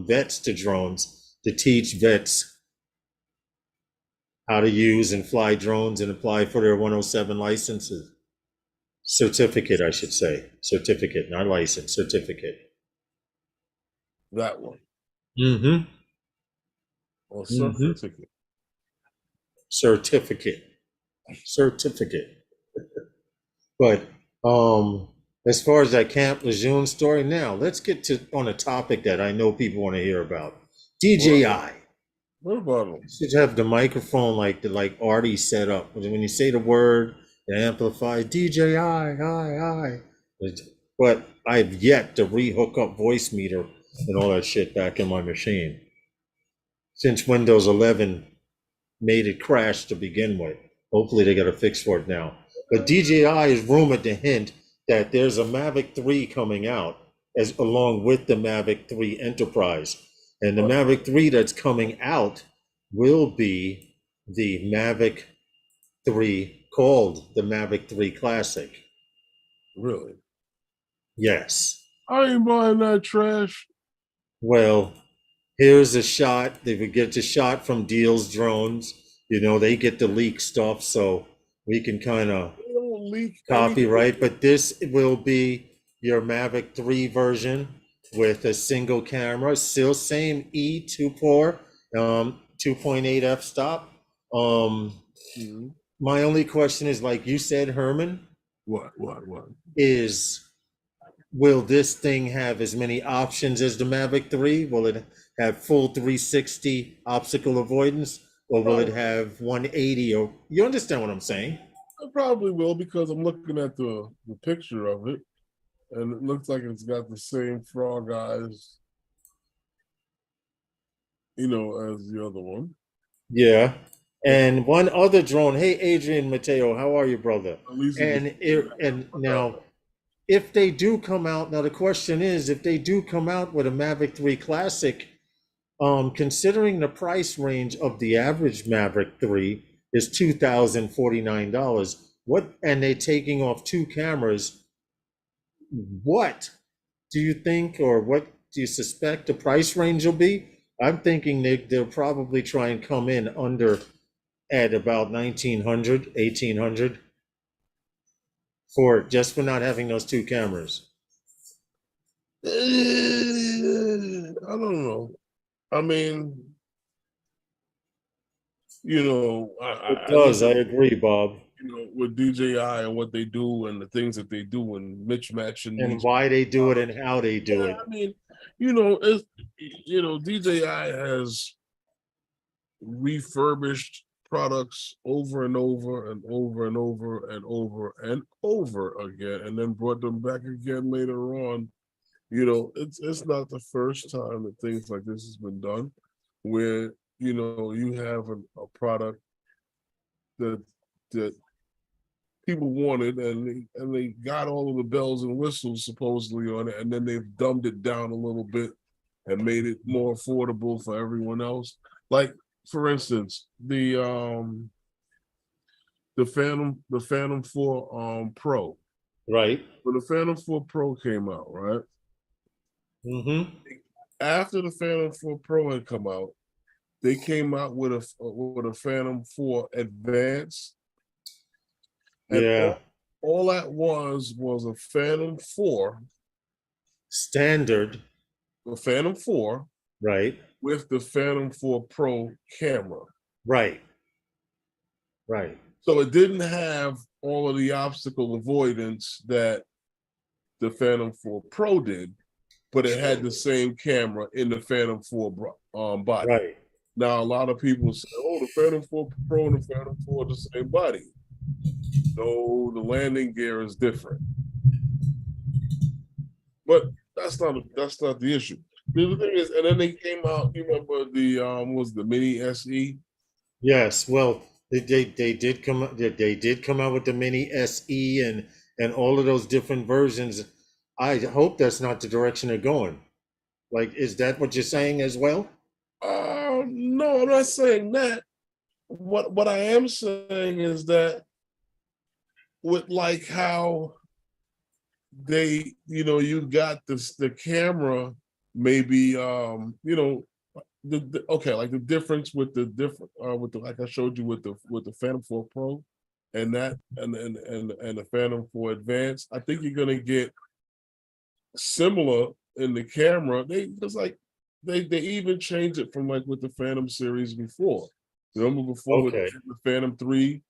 Vets to Drones to teach vets how to use and fly drones and apply for their 107 licenses. Certificate, I should say. Certificate, not license, certificate. That one. Mm-hmm. Or Mm-hmm. certificate. Certificate. But as far as that Camp Lejeune story, now let's get to on a topic that I know people want to hear about. DJI. What about them? You should have the microphone like Artie set up. When you say the word, it amplifies DJI, hi. But I've yet to re-hook up voice meter and all that shit back in my machine. Since Windows 11 made it crash to begin with. Hopefully they got a fix for it now. But DJI is rumored to hint that there's a Mavic 3 coming out as along with the Mavic 3 Enterprise. And the Mavic 3 that's coming out will be the Mavic 3 called the Mavic 3 Classic. Really? Yes. I ain't buying that trash. Well, here's a shot. They would get the shot from Deals Drones. You know, they get the leak stuff, so we can kind of copyright. But this will be your Mavic 3 version with a single camera, still same E2.4, 2.8 f-stop. My only question is, like you said, Herman. What? Is, will this thing have as many options as the Mavic 3? Will it have full 360 obstacle avoidance? Or will it have 180? Or you understand what I'm saying? It probably will, because I'm looking at the picture of it, and it looks like it's got the same frog eyes, you know, as the other one. Yeah. And one other drone. Hey, Adrian Mateo, how are you, brother? And now, if they do come out, now the question is, if they do come out with a Mavic 3 Classic, considering the price range of the average Mavic 3 is $2,049, and they're taking off 2 cameras, what do you think, or what do you suspect the price range will be? I'm thinking they'll probably try and come in under at about 1900, 1800 for just for not having those two cameras. I don't know. I mean, It I does. just, I agree, Bob. with DJI and what they do and the things that they do and mismatching And these why they do it and products. how they do Yeah, it. I mean, it's, DJI has refurbished products over and over and over and over and over and over again, and then brought them back again later on. It's not the first time that things like this has been done, where you have a product that that people wanted, and they got all of the bells and whistles supposedly on it, and then they've dumbed it down a little bit and made it more affordable for everyone else. Like, for instance, the Phantom 4 Pro. Right. When the Phantom 4 Pro came out, right? Mm-hmm. After the Phantom 4 Pro had come out, they came out with a Phantom 4 Advance, and Yeah. all that was a Phantom 4, Standard. the Phantom 4 Right. with the Phantom 4 Pro camera. Right. Right. So it didn't have all of the obstacle avoidance that the Phantom 4 Pro did, but it had the same camera in the Phantom 4 body. Right. Now, a lot of people say, oh, the Phantom 4 Pro and the Phantom 4 are the same body. No, the landing gear is different. But that's not the issue. The thing is, and then they came out, you remember was the Mini SE? Yes. Well, they did come out with the Mini SE and all of those different versions. I hope that's not the direction they're going. Like, is that what you're saying as well? No, I'm not saying that. What I am saying is that with like how you got the camera, maybe okay, like the difference with like I showed you with the Phantom 4 Pro and that and the Phantom 4 Advance. I think you're gonna get similar in the camera. They even changed it from like with the Phantom series before. Remember before with Okay. the Phantom 3,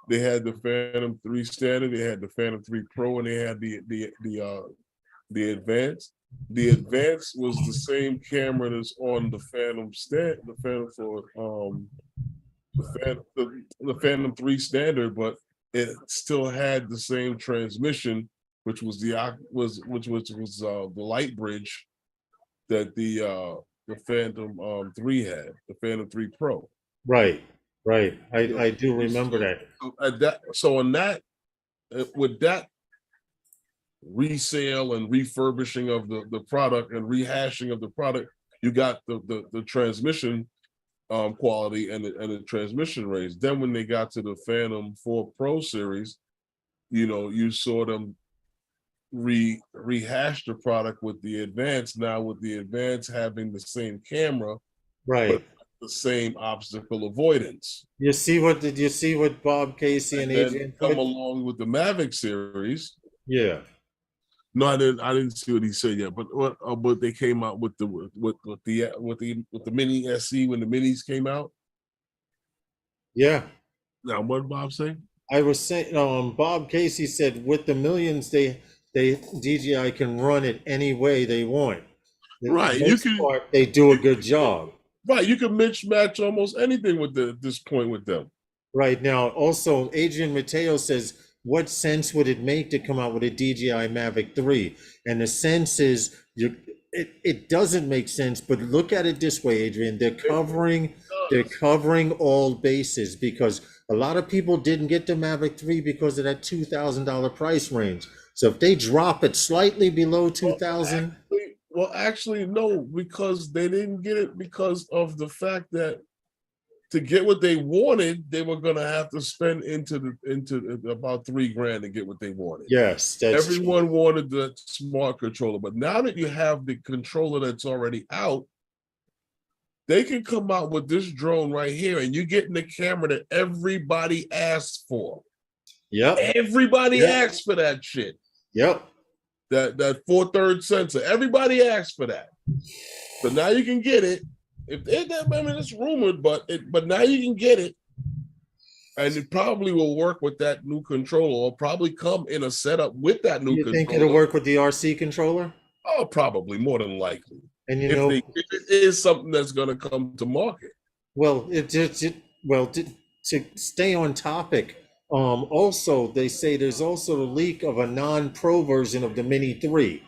they had the Phantom 3 standard, they had the Phantom 3 Pro, and they had the Advance. The Advance was the same camera that's on the Phantom the Phantom for the Phantom 3 standard, but it still had the same transmission, which was the light bridge that the Phantom 3 had, the Phantom 3 Pro. Right. Right. I do remember that. In that with that resale and refurbishing of the product and rehashing of the product, you got the transmission quality and the transmission rates. Then when they got to the Phantom 4 Pro series, you saw them rehash the product with the Advance. Now with the Advance having the same camera, Right. but the same obstacle avoidance. You see what Bob Casey and And then Adrian come put? along with the Mavic series. Yeah. No, I didn't see what he said yet. But they came out with the Mini SE when the Minis came out. Yeah. Now, what did Bob say? I was saying, Bob Casey said with the millions, they DJI can run it any way they want. The Right, most part, they do a good job. Right, you can mismatch almost anything with this point with them. Right now, also, Adrian Mateo says, what sense would it make to come out with a DJI Mavic 3? And the sense is, it doesn't make sense, but look at it this way, Adrian. They're covering all bases because a lot of people didn't get the Mavic 3 because of that $2,000 price range. So if they drop it slightly below 2,000, well, actually, no, because they didn't get it because of the fact that to get what they wanted, they were gonna have to spend into about $3,000 to get what they wanted. Yes, that's Everyone wanted the smart controller, but now that you have the controller that's already out, they can come out with this drone right here, and you're getting the camera that everybody asked for. Yep. Everybody asked for that shit. Yep. That 4/3 sensor. Everybody asked for that. So now you can get it. If I mean, it's rumored, but now you can get it, and it probably will work with that new controller, or probably come in a setup with that new controller. You think it'll work with the RC controller? Oh, probably, more than likely. And if it is something that's going to come to market. Well, to stay on topic, also they say there's also a leak of a non-pro version of the Mini 3.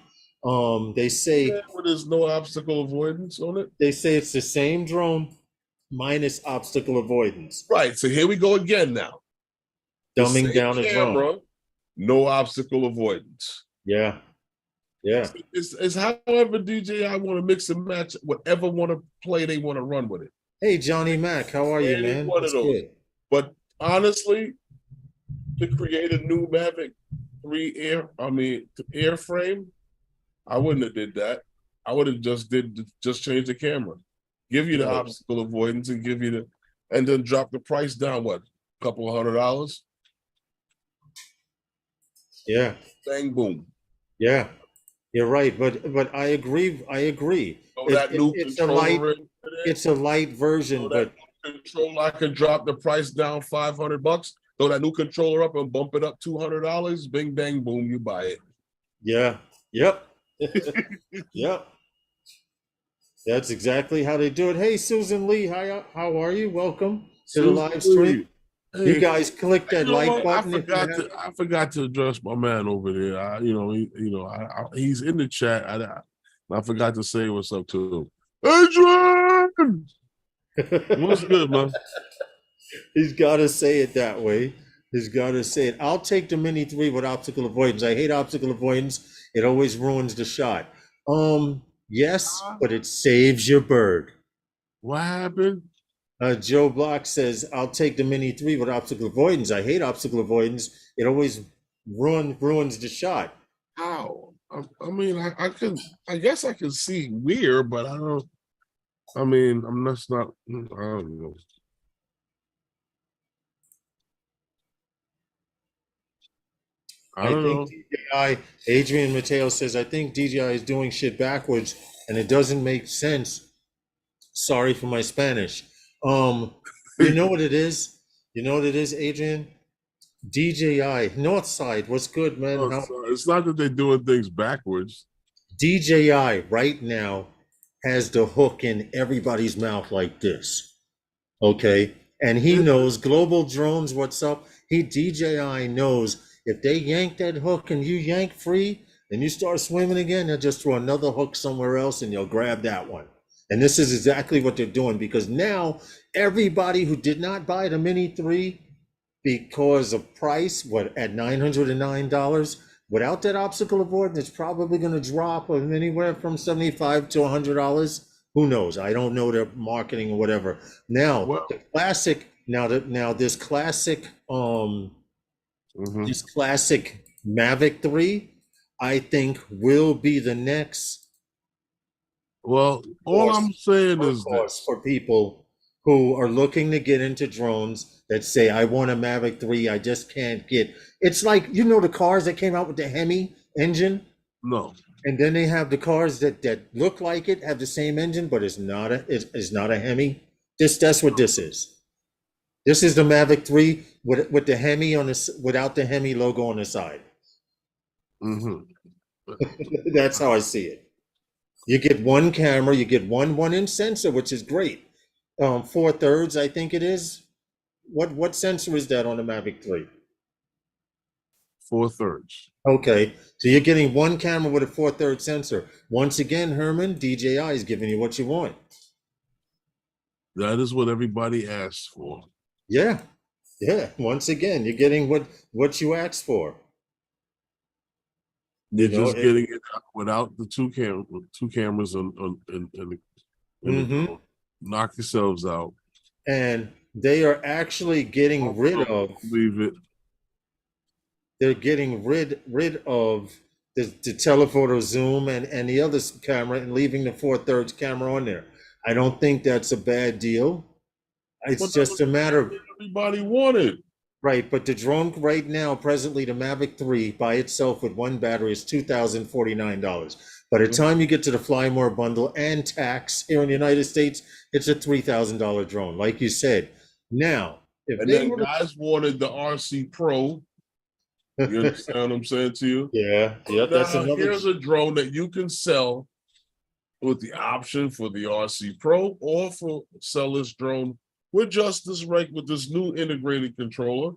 They say there's no obstacle avoidance on it. They say it's the same drone minus obstacle avoidance. Right. So here we go again now. Dumbing down a drone. No obstacle avoidance. Yeah. Yeah. It's however DJI want to mix and match whatever want to play they want to run with it. Hey Johnny Mac, how are you, man? One of those. Good. But honestly, to create a new Mavic 3 airframe, I wouldn't have did that. I would have just changed the camera, give you the obstacle avoidance, and and then drop the price down. What, a couple of $100? Yeah. Bang boom. Yeah, you're right. But I agree. So it's a light version, but controller, I can drop the price down $500. Throw that new controller up and bump it up $200. Bing bang boom, you buy it. Yeah. Yep. Yep. That's exactly how they do it. Hey, Susan Lee, how are you? Welcome to the live stream. Hey, you guys click that like button. I forgot to address my man over there. He's in the chat. I forgot to say what's up to him. Adrian! What's good, man? He's got to say it that way. He's got to say it. I'll take the Mini 3 with obstacle avoidance. I hate obstacle avoidance. It always ruins the shot. Yes, but it saves your bird. What happened? Joe Block says, I'll take the Mini 3 with obstacle avoidance. I hate obstacle avoidance. It always ruins the shot. How? I guess I can see where, but I don't. I mean, I'm just not. I don't know. I don't know. DJI, Adrian Mateo says, I think DJI is doing shit backwards and it doesn't make sense. Sorry for my Spanish. You know what it is? You know what it is, Adrian? DJI, Northside, what's good, man? It's not that they're doing things backwards. DJI right now has the hook in everybody's mouth like this. Okay? And he knows Global Drones, what's up? DJI knows if they yank that hook and you yank free and you start swimming again, they'll just throw another hook somewhere else and you'll grab that one. And this is exactly what they're doing, because now everybody who did not buy the Mini 3 because of price, at $909, without that obstacle avoidance, it's probably going to drop anywhere from $75 to $100. Who knows? I don't know their marketing or whatever. Now, the classic, this classic, this classic Mavic 3, I think will be the next. Well, all I'm saying is this. For people who are looking to get into drones that say, I want a Mavic 3, I just can't get. It's like, the cars that came out with the Hemi engine? No. And then they have the cars that look like it, have the same engine, but it's not a Hemi. That's what this is. This is the Mavic 3 with the Hemi without the Hemi logo on the side. That's how I see it. You get one camera, you get one 1-inch sensor, which is great. 4/3, I think it is. What sensor is that on the Mavic 3? 4/3. Okay, so you're getting one camera with a 4/3 sensor. Once again, Herman, DJI is giving you what you want. That is what everybody asks for. Yeah. Once again, you're getting what you asked for. You're just getting it without the two cameras and knock yourselves out. and they are actually getting rid of. Believe it. They're getting rid of the telephoto zoom and the other camera and leaving the 4/3 camera on there. I don't think that's a bad deal. It's But that just was a matter of what everybody wanted. right. But the drone right now, presently, the Mavic 3 by itself with one battery is $2,049. By the time you get to the Fly More bundle and tax here in the United States, it's a $3,000 drone, like you said. Now, if And they then were to, guys wanted the RC Pro. You understand what I'm saying to you? yeah, yeah, that's Now another. here's a drone that you can sell with the option for the RC Pro or for sell this drone with just this with this new integrated controller.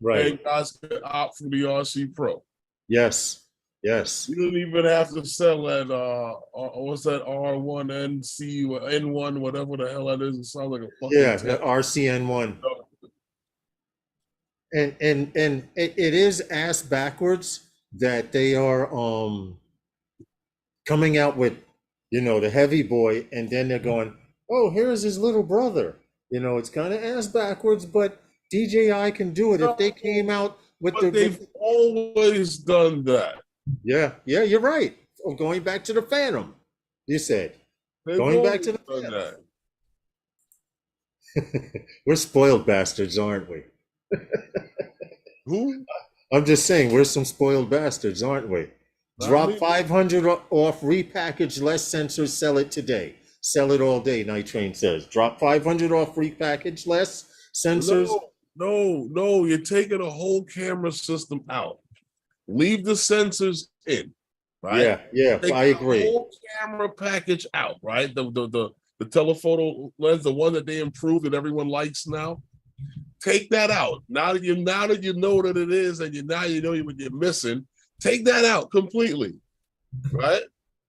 Right. And guys can opt for the RC Pro. Yes. Yes. You don't even have to sell that what's that R1NC or N1, whatever the hell that is. It sounds like a fucking Yeah, the RCN1. And it is ass backwards that they are coming out with, the heavy boy, and then they're going, oh, here's his little brother. It's kind of ass backwards, but DJI can do it. If they came out with but they've always done that. Yeah, you're right. Oh, going back to the Phantom, you said. They've Going back to the done Phantom. that. We're spoiled bastards, aren't we? Who? I'm just saying, we're some spoiled bastards, aren't we? Drop 500 off, repackage less sensors, sell it today. Sell it all day, Night Train says. Drop 500 off, repackage less sensors. No, you're taking a whole camera system out. Leave the sensors in, right? Yeah, Take I agree. the whole camera package out, right? The telephoto lens, the one that they improved that everyone likes now. Take that out. Now that you know that it is, and you know what you're missing, take that out completely, right?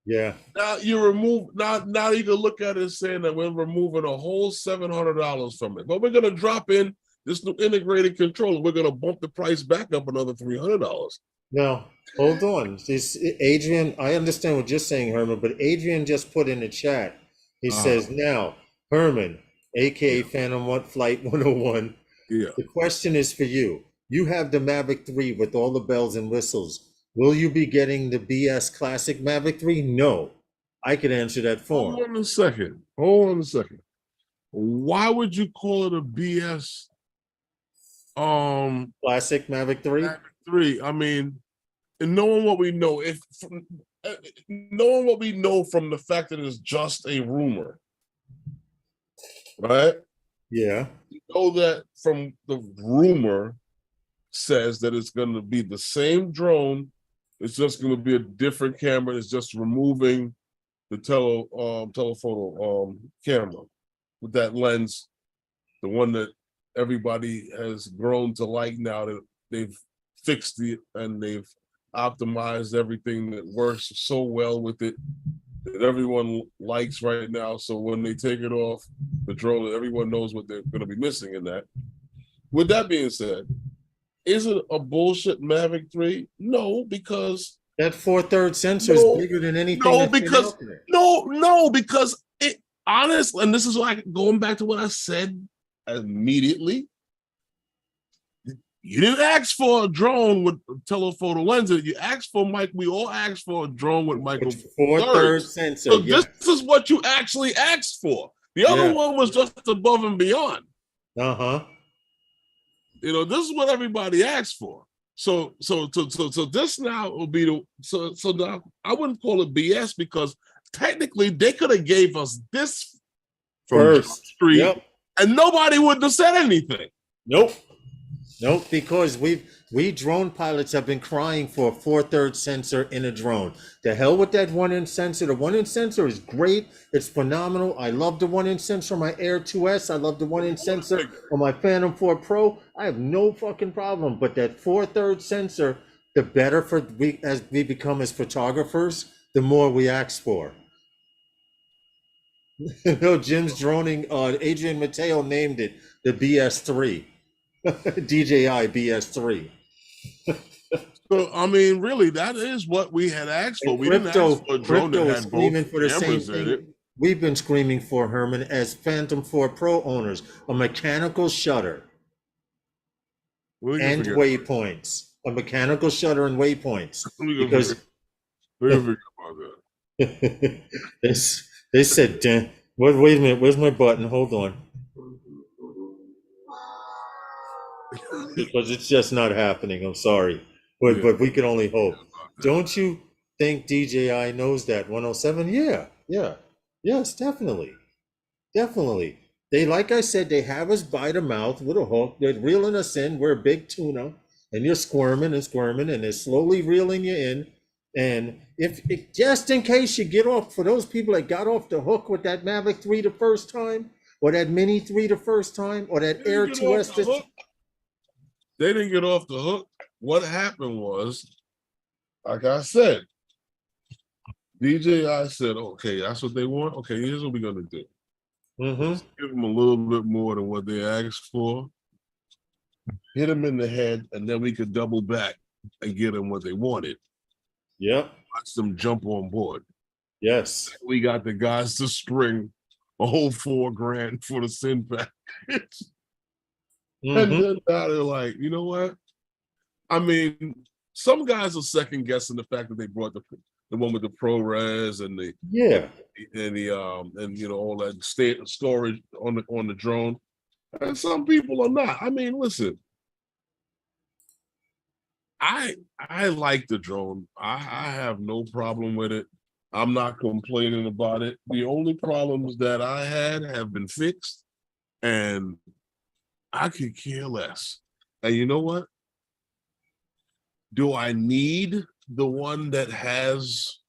Yeah. Now you remove. Now you can look at it saying that we're removing a whole $700 from it, but we're gonna drop in this new integrated controller. We're gonna bump the price back up another $300. No, hold on. This Adrian, I understand what you're saying, Herman, but Adrian just put in the chat. He says, now, Herman, aka Phantom Flight 101. Yeah. The question is for you. You have the Mavic 3 with all the bells and whistles. Will you be getting the BS Classic Mavic 3? No. I could answer that for him. Hold on a second. Why would you call it a BS Classic Mavic 3? Mavic 3? I mean, and knowing what we know, knowing what we know from the fact that it's just a rumor, right? Yeah. You know that from the rumor says that it's going to be the same drone. It's just going to be a different camera. It's just removing the telephoto camera with that lens, the one that everybody has grown to like now that they've fixed it and they've optimized everything that works so well with it that everyone likes right now. So when they take it off the drone, everyone knows what they're going to be missing in that. With that being said, is it a bullshit Mavic 3? No, because that 4/3 sensor is bigger than anything. No, because it honestly, and this is why going back to what I said immediately. You didn't ask for a drone with telephoto lenses. You asked for we all asked for a drone with micro 4/3 sensor. So this is what you actually asked for. The other one was just above and beyond. Uh-huh. This is what everybody asked for. So this now will be so now I wouldn't call it BS because technically they could have gave us this first street and nobody wouldn't have said anything. Nope, because we drone pilots have been crying for a 4/3 sensor in a drone. The hell with that 1-inch sensor. The 1-inch sensor is great. It's phenomenal. I love the 1-inch sensor on my Air 2S. I love the 1-inch sensor on my Phantom 4 Pro. I have no fucking problem. But that 4/3 sensor, the better as we become as photographers, the more we ask for. No, Jim's droning. Adrian Mateo named it the BS3. DJI BS3. So I mean, really, that is what we had asked for. We didn't ask for a drone that had both cameras in it. we've been screaming for, Herman, as Phantom 4 Pro owners, a mechanical shutter We can and forget. waypoints, a mechanical shutter and waypoints, We can because forget. We can forget about they said, wait a minute, where's my button? Hold on. that. Because it's just not happening. I'm sorry, but Yeah, we can only hope. about that. Don't you think DJI knows that 107? Yeah, yeah, yes, definitely, definitely. They, like I said, they have us by the mouth with a hook. They're reeling us in. We're a big tuna, and you're squirming and squirming, and they're slowly reeling you in. And if just in case you get off, for those people that got off the hook with that Mavic 3 the first time, or that Mini 3 the first time, or They that didn't Air get off 2S the the hook. They didn't get off the hook. What happened was, like I said, DJI said, okay, that's what they want. Okay, here's what we're gonna do. Mm-hmm. Let's give them a little bit more than what they asked for. Hit them in the head, and then we could double back and get them what they wanted. Yep. Watch them jump on board. Yes. We got the guys to spring a whole $4,000 for the sin package. And Mm-hmm. then now they're like, you know what? I mean, some guys are second guessing the fact that they brought the one with the ProRes and the Yeah. and you know all that storage on the drone. And some people are not. I mean, listen, I like the drone. I have no problem with it. I'm not complaining about it. The only problems that I had have been fixed, and I could care less. And you know what? Do I need the one that has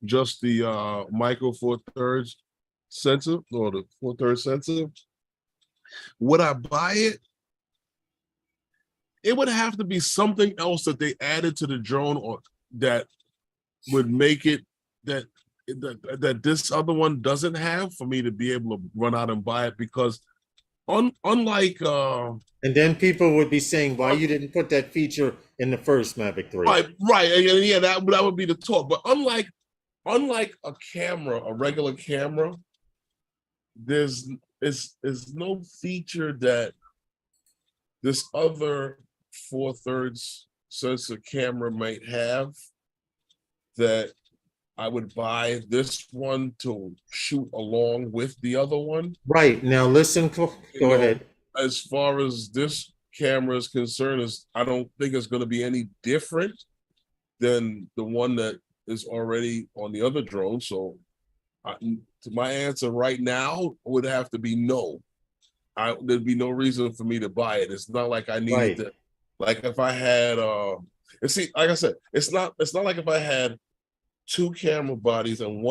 just the micro four thirds sensor or the 4/3 sensor? Would I buy it? It would have to be something else that they added to the drone or that would make it that that this other one doesn't have for me to be able to run out and buy it because unlike And then people would be saying, why you didn't put that feature in the first Mavic 3? right and yeah that would be the talk, but unlike a camera, a regular camera, there's is no feature that this other 4/3 sensor camera might have that I would buy this one to shoot along with the other one. Right. Now listen, go ahead. As far as this camera is concerned, I don't think it's going to be any different than the one that is already on the other drone. So my answer right now would have to be no. There'd be no reason for me to buy it. It's not like I needed to. Like if I had, and see, like I said, it's not like if I had two camera bodies and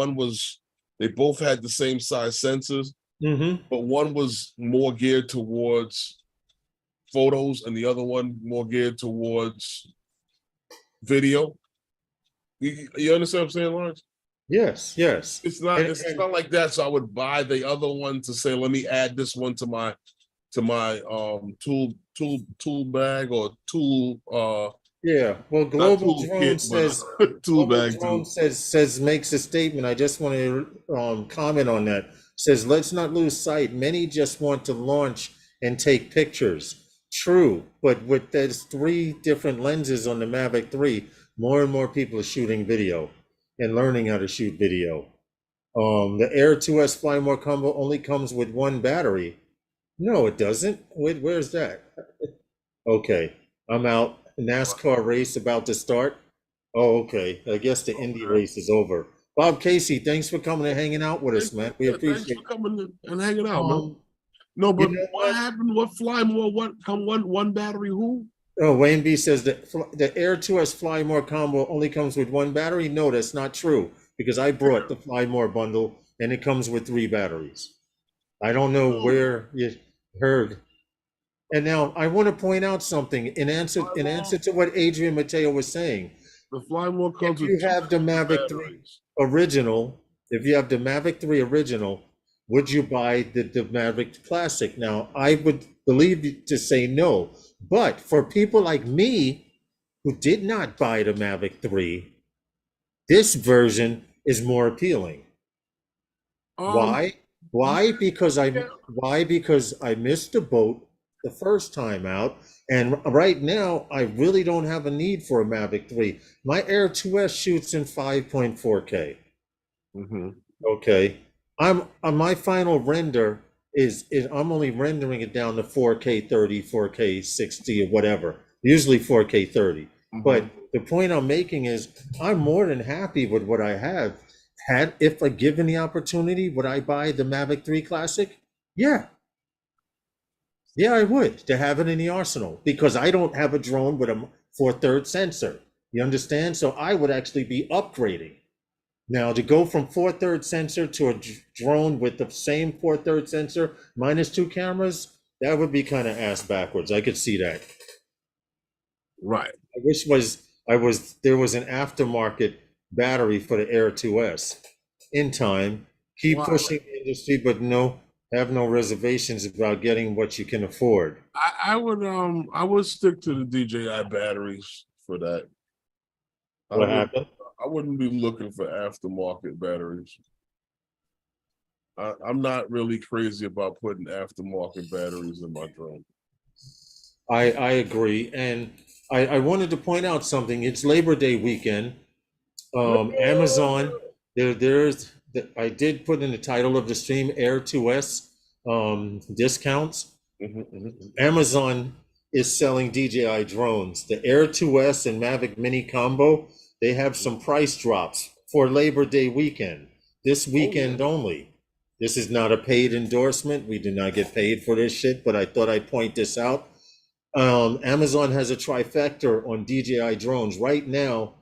they both had the same size sensors, but one was more geared towards photos and the other one more geared towards video. You understand what I'm saying, Lawrence? Yes, yes. It's not like that. So I would buy the other one to say, let me add this one to my tool bag or tool yeah. Well, Global Drone says tool bag too. says makes a statement. I just want to comment on that. Says let's not lose sight. Many just want to launch and take pictures. True, but with there's 3 different lenses on the Mavic 3, more and more people are shooting video and learning how to shoot video. The Air 2S Fly More combo only comes with 1 battery. No, it doesn't. Wait, where's that? Okay, I'm out. NASCAR race about to start. Oh, okay. I guess the Indy race is over. Bob Casey, thanks for coming and hanging out with us, man. We appreciate Thanks for coming and hanging out, man. it. No, but You know what happened? What fly more? What come one battery? Who? Oh, Wayne B says that the Air 2S Fly More combo only comes with 1 battery. No, that's not true because I brought the Fly More bundle and it comes with 3 batteries. I don't know where you heard. And now I want to point out something in answer to what Adrian Mateo was saying. The Fly More comes If with you have the Mavic 3 original, if you have the Mavic 3 original, would you buy the Mavic Classic? Now, I would believe to say no. But for people like me who did not buy the Mavic 3, this version is more appealing. Um, Why? Why? yeah. Why? Because I missed the boat the first time out, and right now I really don't have a need for a Mavic 3. My Air 2S shoots in 5.4K. Mhm. Okay. I'm on my final render is I'm only rendering it down to 4K 30, 4K 60 or whatever. Usually 4K 30. But Mhm. the point I'm making is I'm more than happy with what I have. Had if I given the opportunity, would I buy the Mavic 3 Classic? Yeah. Yeah, I would to have it in the arsenal because I don't have a drone with a 4/3 sensor. You understand? So I would actually be upgrading. Now, to go from 4/3 sensor to a drone with the same 4/3 sensor minus two cameras, that would be kind of ass backwards. I could see that. Right. I wish was there was an aftermarket battery for the Air 2S in time. Keep Why? pushing the industry, but no, have no reservations about getting what you can afford. I would stick to the DJI batteries for that. I What would happened? I wouldn't be looking for aftermarket batteries. I'm not really crazy about putting aftermarket batteries in my drone. I agree, and I wanted to point out something. It's Labor Day weekend. Amazon, I did put in the title of the stream Air 2S discounts. Mhm, mhm. Amazon is selling DJI drones. The Air 2S and Mavic Mini combo, they have some price drops for Labor Day weekend. This Oh yeah. weekend only. This is not a paid endorsement. We do not get paid for this shit, but I thought I'd point this out. Amazon has a trifecta on DJI drones right now.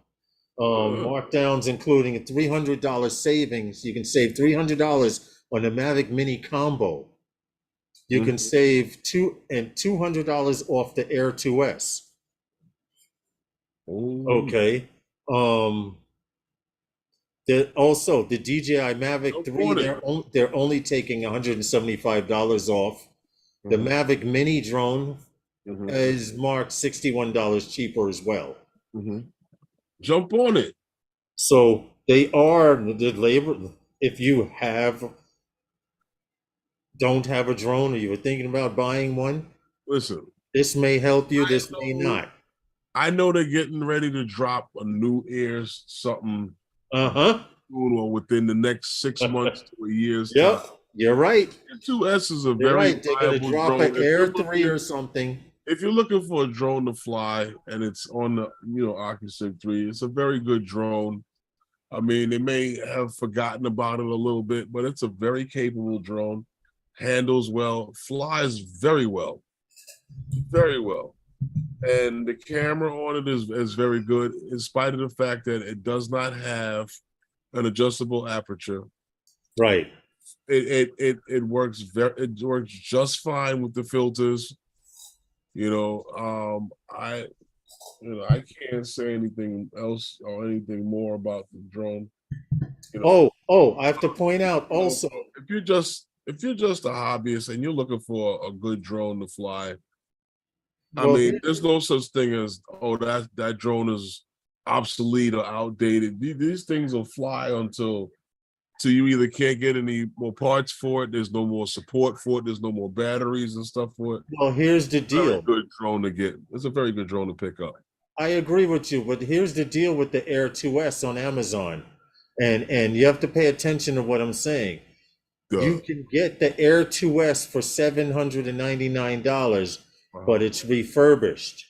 Uh, Markdowns including a $300 savings. You can save $300 on the Mavic Mini combo. You can mhm. save $200 off the Air 2S. Oh, Okay. Um, also the DJI Mavic jump 3, on it. they're only taking $175 off. The Mhm, Mavic Mini drone mhm, is marked $61 cheaper as well. mhm. Jump on it. So they are the labor. If you don't have a drone or you were thinking about buying one, Listen, this may help you. I This may know not. I know they're getting ready to drop a new Airs something Uh soon or within the next six huh. months to a year's time. Yep. You're right. The 2S is a You're very right. They're gonna viable drop an drone. Air 3 or something. If you're looking for a drone to fly and it's on the Oculus 3, it's a very good drone. I mean, they may have forgotten about it a little bit, but it's a very capable drone. Handles well, flies very well, very well. And the camera on it is very good, in spite of the fact that it does not have an adjustable aperture. Right. It works just fine with the filters. You know, I can't say anything else or anything more about the drone. You know, Oh, I have to point out also. if you're just a hobbyist and you're looking for a good drone to fly, I Well, mean, there's no such thing as that drone is obsolete or outdated. These things will fly until you either can't get any more parts for it. There's no more support for it. There's no more batteries and stuff for it. here's the Very deal. good drone to get. It's a very good drone to pick up. I agree with you, but here's the deal with the Air 2S on Amazon, and you have to pay attention to what I'm saying. You Duh. can get the Air 2S for $799, but Wow. it's refurbished.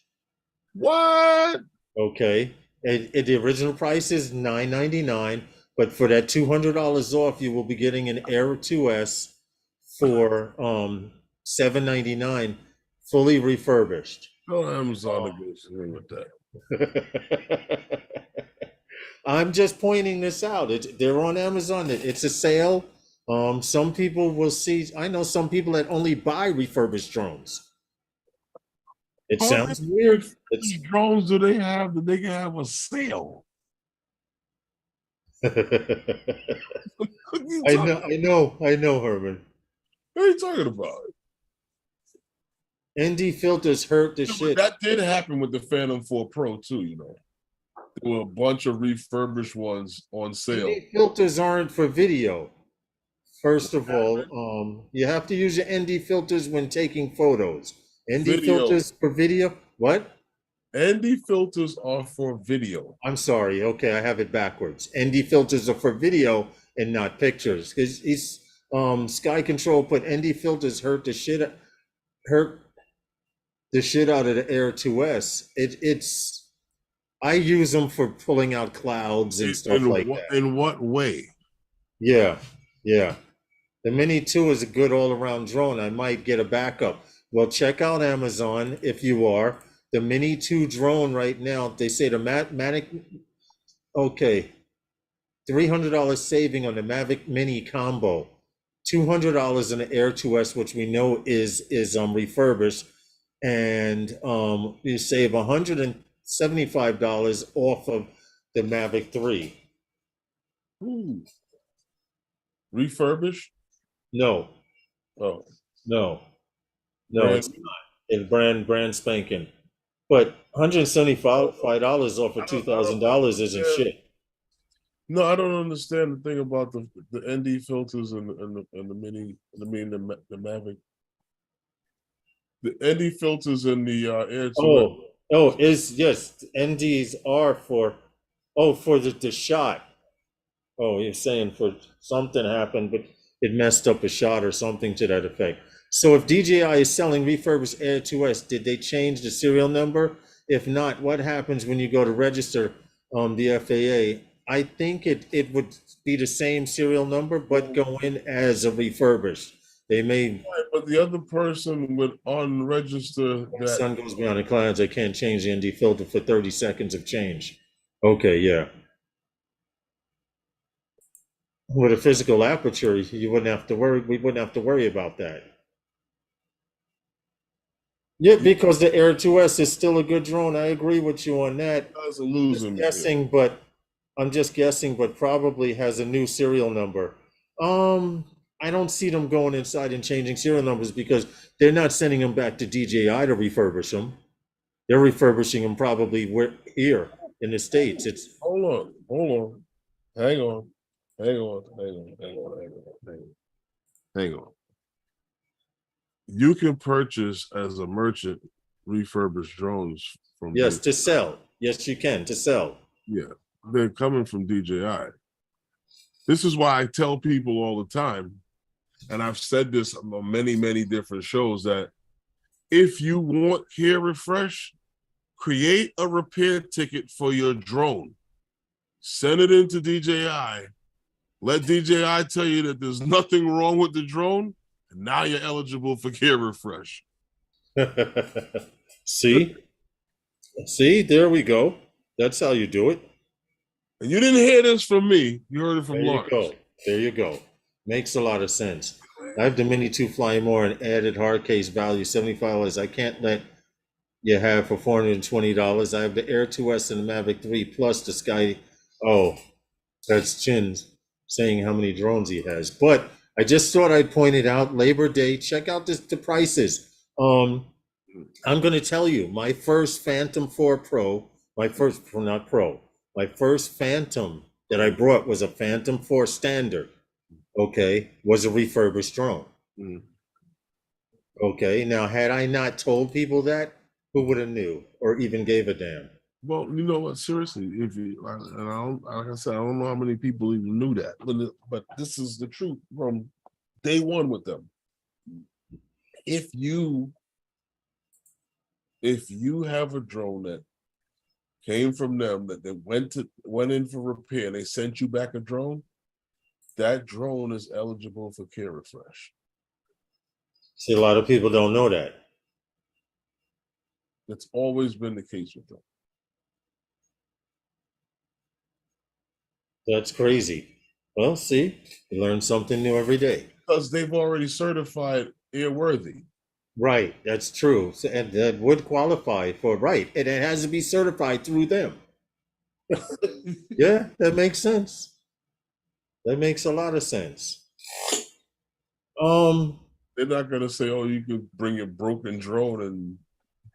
What? Okay, the original price is $999, but for that $200 off, you will be getting an Air 2S for $799, fully refurbished. Tell Amazon to go through with that. I'm just pointing this out. They're on Amazon. It's a sale. Some people will see. I know some people that only buy refurbished drones. It How many sounds weird. It's drones do they have that they can have a sale? What are you talking, I know, Herman. what are you talking about? ND filters hurt the Yeah, but shit. that did happen with the Phantom 4 Pro too, you know. There were a bunch of refurbished ones on sale. ND filters aren't for video. First of all, you have to use your ND filters when taking photos. ND Video. filters for video. What? ND filters are for video. I'm sorry. Okay, I have it backwards. ND filters are for video and not pictures. Because he's Sky Control put ND filters hurt the shit out of the Air 2S. It's I use them for pulling out clouds and stuff like that. In what way? Yeah, yeah. The Mini 2 is a good all-around drone. I might get a backup. Well, check out Amazon if you are. The Mini 2 drone right now, they say the Mavic, okay, $300 saving on the Mavic Mini combo, $200 in the Air 2S, which we know is refurbished, and you save $175 off of the Mavic 3. Ooh. Refurbished? No, Oh, no, brand it's not. It's brand spanking. But $175 off of $2,000 isn't shit. no, I don't understand the thing about the ND filters and the Mini. I mean the Mavic. The ND filters and the Air 2S. Yes, NDs are for the shot. Oh, you're saying for something happened, but it messed up a shot or something to that effect. So if DJI is selling refurbished Air 2S, did they change the serial number? If not, what happens when you go to register the FAA? I think it would be the same serial number, but go in as a refurbished. They may. Right, but the other person would unregister The that. sun goes beyond the clouds. I can't change the ND filter for 30 seconds of change. Okay, yeah. With a physical aperture, you wouldn't have to worry. We wouldn't have to worry about that. Yeah, because the Air 2S is still a good drone. I agree with you on that. That's a losing. I'm just guessing, but probably has a new serial number. I don't see them going inside and changing serial numbers because they're not sending them back to DJI to refurbish them. They're refurbishing them probably here in the States. It's Hold on. Hang on. You can purchase as a merchant refurbished drones from. yes, to sell. Yes, you can to sell. Yeah, they're coming from DJI. This is why I tell people all the time, and I've said this on many different shows, that if you want care refresh, create a repair ticket for your drone. Send it into DJI. Let DJI tell you that there's nothing wrong with the drone, and now you're eligible for care refresh. See, there we go. That's how you do it. And you didn't hear this from me. You heard it from Marc. There you go. Makes a lot of sense. I have the Mini 2 flying more and added hard case value, $75. I can't let you have for $420. I have the Air 2S and the Mavic 3 plus the Sky. Oh, that's Chin saying how many drones he has. But I just thought I'd point it out. Labor Day, check out the prices. I'm going to tell you, my first Phantom 4 Pro, my first Phantom that I brought was a Phantom 4 Standard, okay, was a refurbished drone. Okay, now had I not told people that, who would have knew or even gave a damn? Well, you know what? Seriously, if you and I don't, like I said, I don't know how many people even knew that, but this is the truth from day one with them. If you have a drone that came from them that they went in for repair and they sent you back a drone, that drone is eligible for care refresh. See, a lot of people don't know that. It's always been the case with them. That's crazy. Well, see, you learn something new every day. Because they've already certified airworthy. Right, that's true. So, and that would qualify for, right, and it has to be certified through them. Yeah, that makes sense. That makes a lot of sense. They're not going to say, oh, you could bring a broken drone and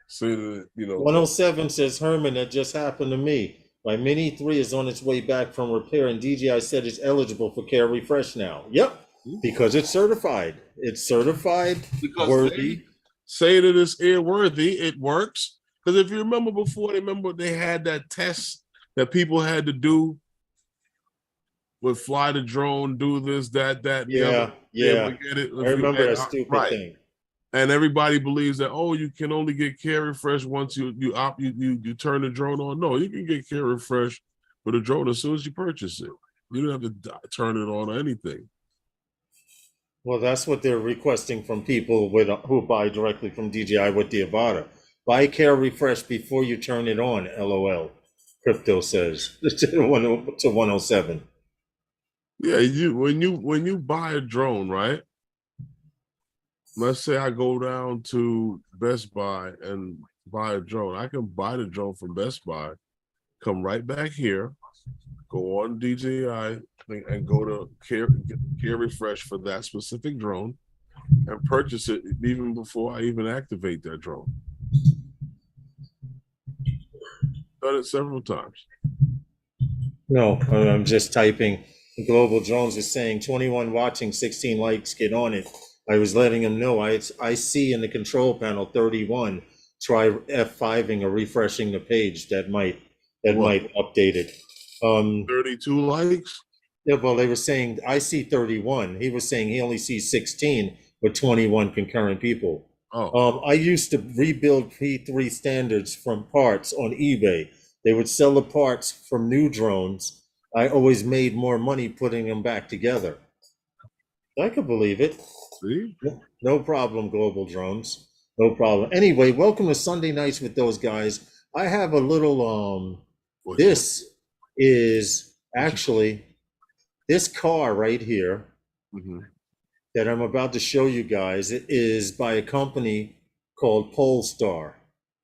say that, 107 says, Herman, that just happened to me. My Mini 3 is on its way back from repair, and DJI said it's eligible for care refresh now. Yep, because it's certified. It's certified, Because they worthy. say that it's airworthy, it works. Because if you remember before, they had that test that people had to do with fly the drone, do this, that, and the other, Yeah, be able to yeah. get it. I If you remember and that stupid right, thing. and everybody believes that you can only get carry refresh once you turn the drone on. No, you can get carry refresh for the drone as soon as you purchase it. You don't have to turn it on or anything. Well, that's what they're requesting from people who buy directly from DJI with the Avata. Buy Care Refresh before you turn it on. LOL. Crypto says to 107. Yeah, when you buy a drone, right? Let's say I go down to Best Buy and buy a drone. I can buy the drone from Best Buy, come right back here, go on DJI and go to care refresh for that specific drone and purchase it even before I even activate that drone. Done it several times. No, I'm just typing. Global Drones is saying 21 watching, 16 likes, get on it. I was letting him know I see in the control panel 31. Try F5ing or refreshing the page. That might update it. 32 likes. Yeah, well, they were saying I see 31. He was saying he only sees 16 with 21 concurrent people. Oh, I used to rebuild P3 standards from parts on eBay. They would sell the parts from new drones. I always made more money putting them back together. I could believe it. see? No problem, Global Drones. No problem. Anyway, welcome to Sunday Nights with those guys. I have a little this is actually this car right here that I'm about to show you guys. It is by a company called Polestar.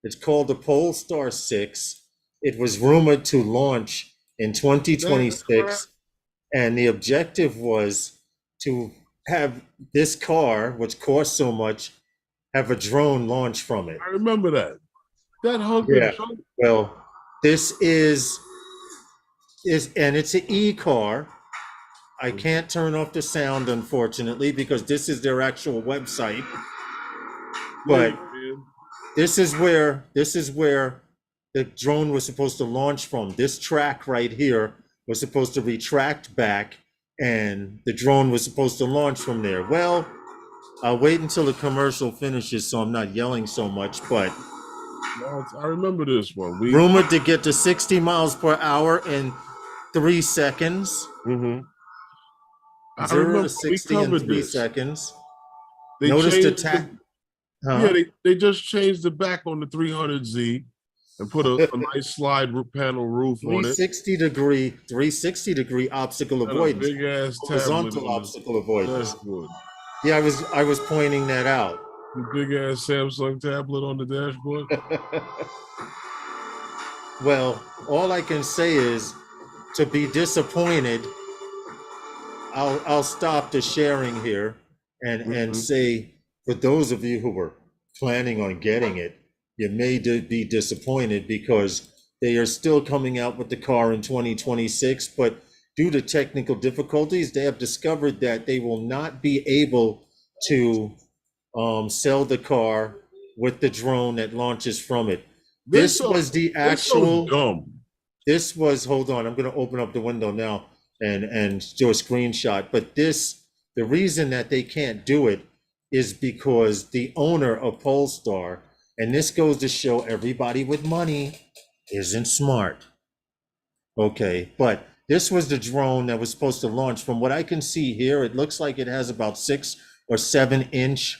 It's called the Polestar 6. It was rumored to launch in 2026, and the objective was to have this car, which costs so much, have a drone launch from it. I remember that. That Yeah. Well, this is and it's an e-car. I can't turn off the sound, unfortunately, because this is their actual website. But this is where the drone was supposed to launch from. This track right here was supposed to retract back, and the drone was supposed to launch from there. Well, I'll wait until the commercial finishes so I'm not yelling so much, but I remember this one. Rumored to get to 60 miles per hour in 3 seconds. I 0 remember to 60 in 3 seconds. They Notice the changed Yeah, they just changed the back on the 300Z and put a nice slide panel roof on it. 360 degree obstacle avoidance. Big ass horizontal obstacle avoidance. Yeah, I was pointing that out. The big ass Samsung tablet on the dashboard. Well, all I can say is to be disappointed. I'll stop the sharing here and say, for those of you who were planning on getting it, you may be disappointed because they are still coming out with the car in 2026, but due to technical difficulties, they have discovered that they will not be able to sell the car with the drone that launches from it. This was the actual. This was, hold on, I'm going to open up the window now and do a screenshot. But the reason that they can't do it is because the owner of Polestar, and this goes to show everybody with money isn't smart. Okay, but this was the drone that was supposed to launch. From what I can see here, it looks like it has about 6 or 7 inch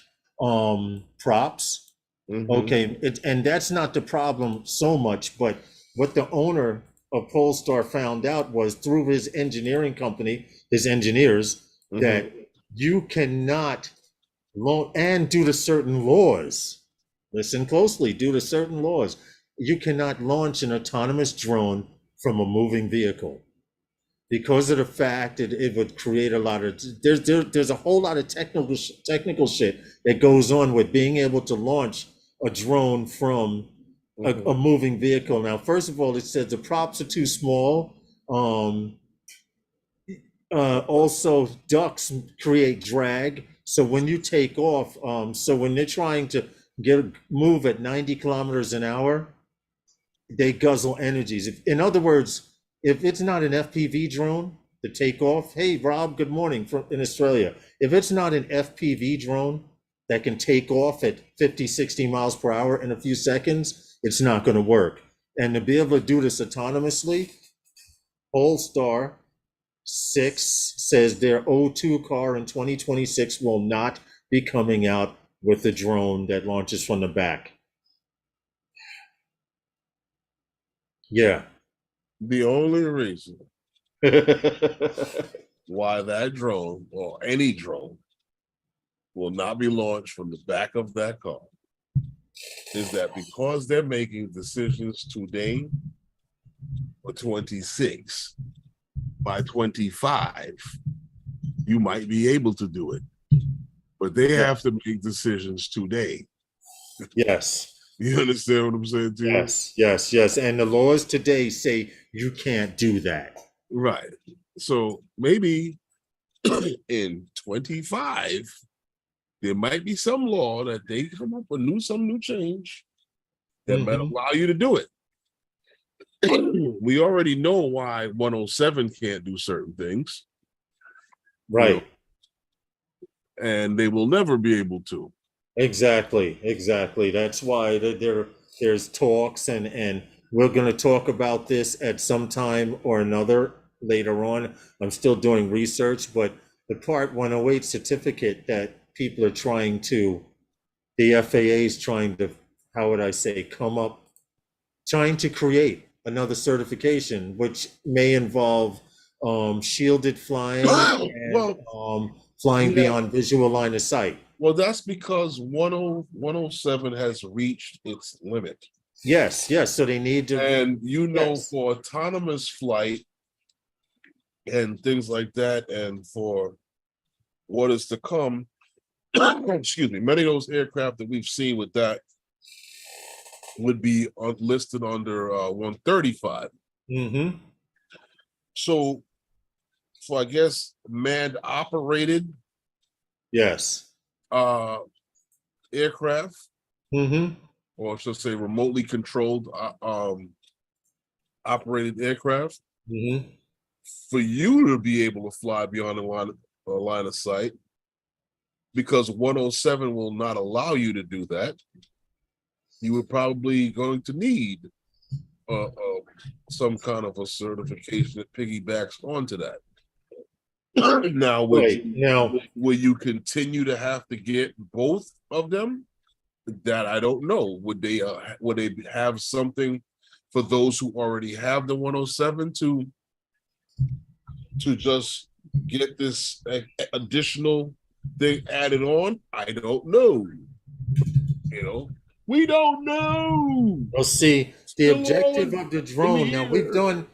props. Okay, and that's not the problem so much, but what the owner of Polestar found out was through his engineering company, his engineers, that you cannot and due to certain laws, listen closely, due to certain laws, you cannot launch an autonomous drone from a moving vehicle because of the fact that it would create a lot of, there's a whole lot of technical shit that goes on with being able to launch a drone from a moving vehicle. Now, first of all, it says the props are too small. Also, ducks create drag. So when you take off, so when they're trying to move at 90 kilometers an hour, they guzzle energies. In other words, if it's not an FPV drone to take off, hey Rob, good morning from in Australia. If it's not an FPV drone that can take off at 50, 60 miles per hour in a few seconds, it's not going to work. And to be able to do this autonomously, Polestar 6 says their O2 car in 2026 will not be coming out with a drone that launches from the back. Yeah. The only reason why that drone or any drone will not be launched from the back of that car is that because they're making decisions today for 26, by 25, you might be able to do it. But they have to make decisions today. Yes. You understand what I'm saying to you? Yes, yes, yes. And the laws today say you can't do that. Right. So maybe in 25, there might be some law that they come up with some new change that might allow you to do it. We already know why 107 can't do certain things. Right. You know, and they will never be able to. Exactly, exactly. That's why there's talks, and we're going to talk about this at some time or another later on. I'm still doing research, but the Part 108 certificate that people are trying to, the FAA is trying to, how would I say, trying to create another certification, which may involve shielded flying and flying beyond visual line of sight. Well, that's because 107 has reached its limit. Yes, yes. So they need to. And for autonomous flight and things like that, and for what is to come, excuse me, many of those aircraft that we've seen with that would be listed under 135. So, for I guess manned operated, yes, aircraft, or I should say remotely controlled operated aircraft, for you to be able to fly beyond the line of sight, because 107 will not allow you to do that, you were probably going to need some kind of a certification that piggybacks onto that. Now, will you continue to have to get both of them? That I don't know. Would they have something for those who already have the 107 to just get this additional thing added on? I don't know. We don't know. Well, see, the objective of the drone. Now we've done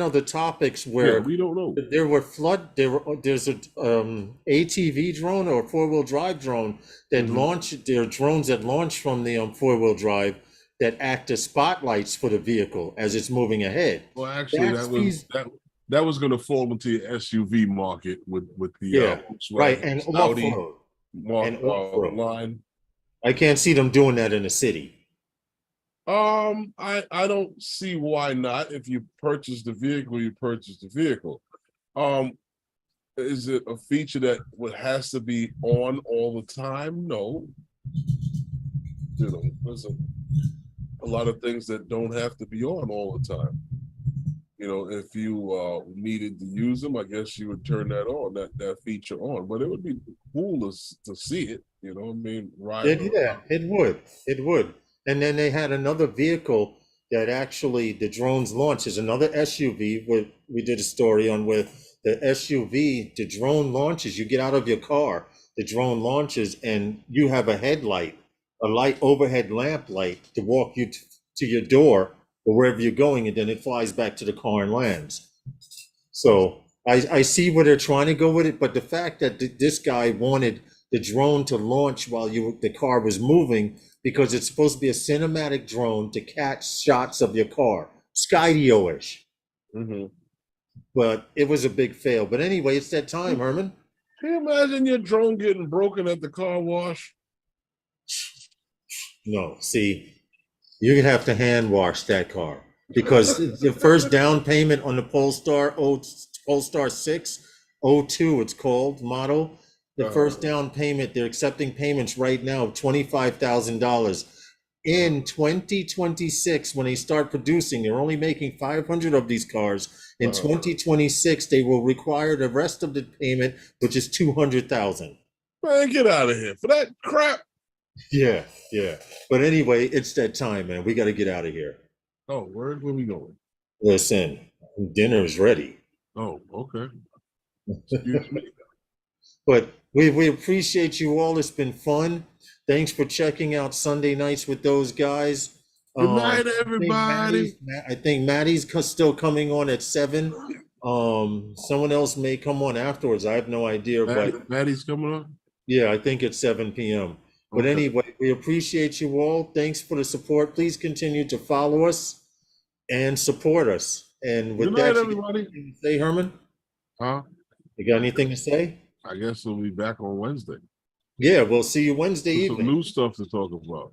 other topics where we don't know. There's a ATV drone or 4-wheel drive drone that launch. There are drones that launch from the 4-wheel drive that act as spotlights for the vehicle as it's moving ahead. Well, actually, that was going to fall into the SUV market with the right, and off-road line. I can't see them doing that in a city. I don't see why not. If you purchase the vehicle, you purchase the vehicle. Is it a feature that has to be on all the time? No. There's a lot of things that don't have to be on all the time. If you needed to use them, I guess you would turn that on, that feature on. But it would be cool to see it. It would. And then they had another vehicle that actually the drones launch is another SUV. We did a story on with the SUV. The drone launches. You get out of your car. The drone launches, and you have a headlight, a light overhead lamp light to walk you to your door or wherever you're going, and then it flies back to the car and lands. So I see where they're trying to go with it, but the fact that this guy wanted the drone to launch while the car was moving, because it's supposed to be a cinematic drone to catch shots of your car, Skydio-ish. but it was a big fail. But anyway, it's that time, Herman. Can you imagine your drone getting broken at the car wash? No, see, you're gonna have to hand wash that car because the first down payment on the Polestar 602, it's called model. The first down payment, they're accepting payments right now of $25,000. In 2026, when they start producing, they're only making 500 of these cars. In 2026, they will require the rest of the payment, which is 200,000. Man, get out of here for that crap. Yeah, yeah. But anyway, it's that time, man. We got to get out of here. Oh, where we going? Listen, dinner is ready. Oh, okay. Excuse me. But we appreciate you all. It's been fun. Thanks for checking out Sunday nights with those guys. Good night, everybody. I think Maddie's still coming on at 7. Someone else may come on afterwards. I have no idea, but Maddie's coming on. yeah, I think it's 7 p.m. But Okay. anyway, we appreciate you all. Thanks for the support. Please continue to follow us and support us. And with Good night, that, everybody. say, Herman, Huh? you got anything to say? I guess we'll be back on Wednesday. Yeah, we'll see you Wednesday With evening. some new stuff to talk about.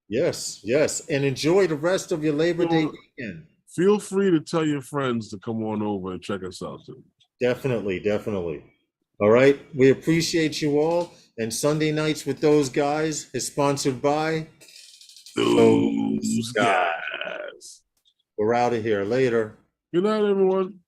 Yes, yes. And enjoy the rest of your Labor Day weekend. Feel free to tell your friends to come on over and check us out too. Definitely, definitely. All right. We appreciate you all. And Sunday nights with those guys is sponsored by Those guys. We're out of here. Later. Good night, everyone.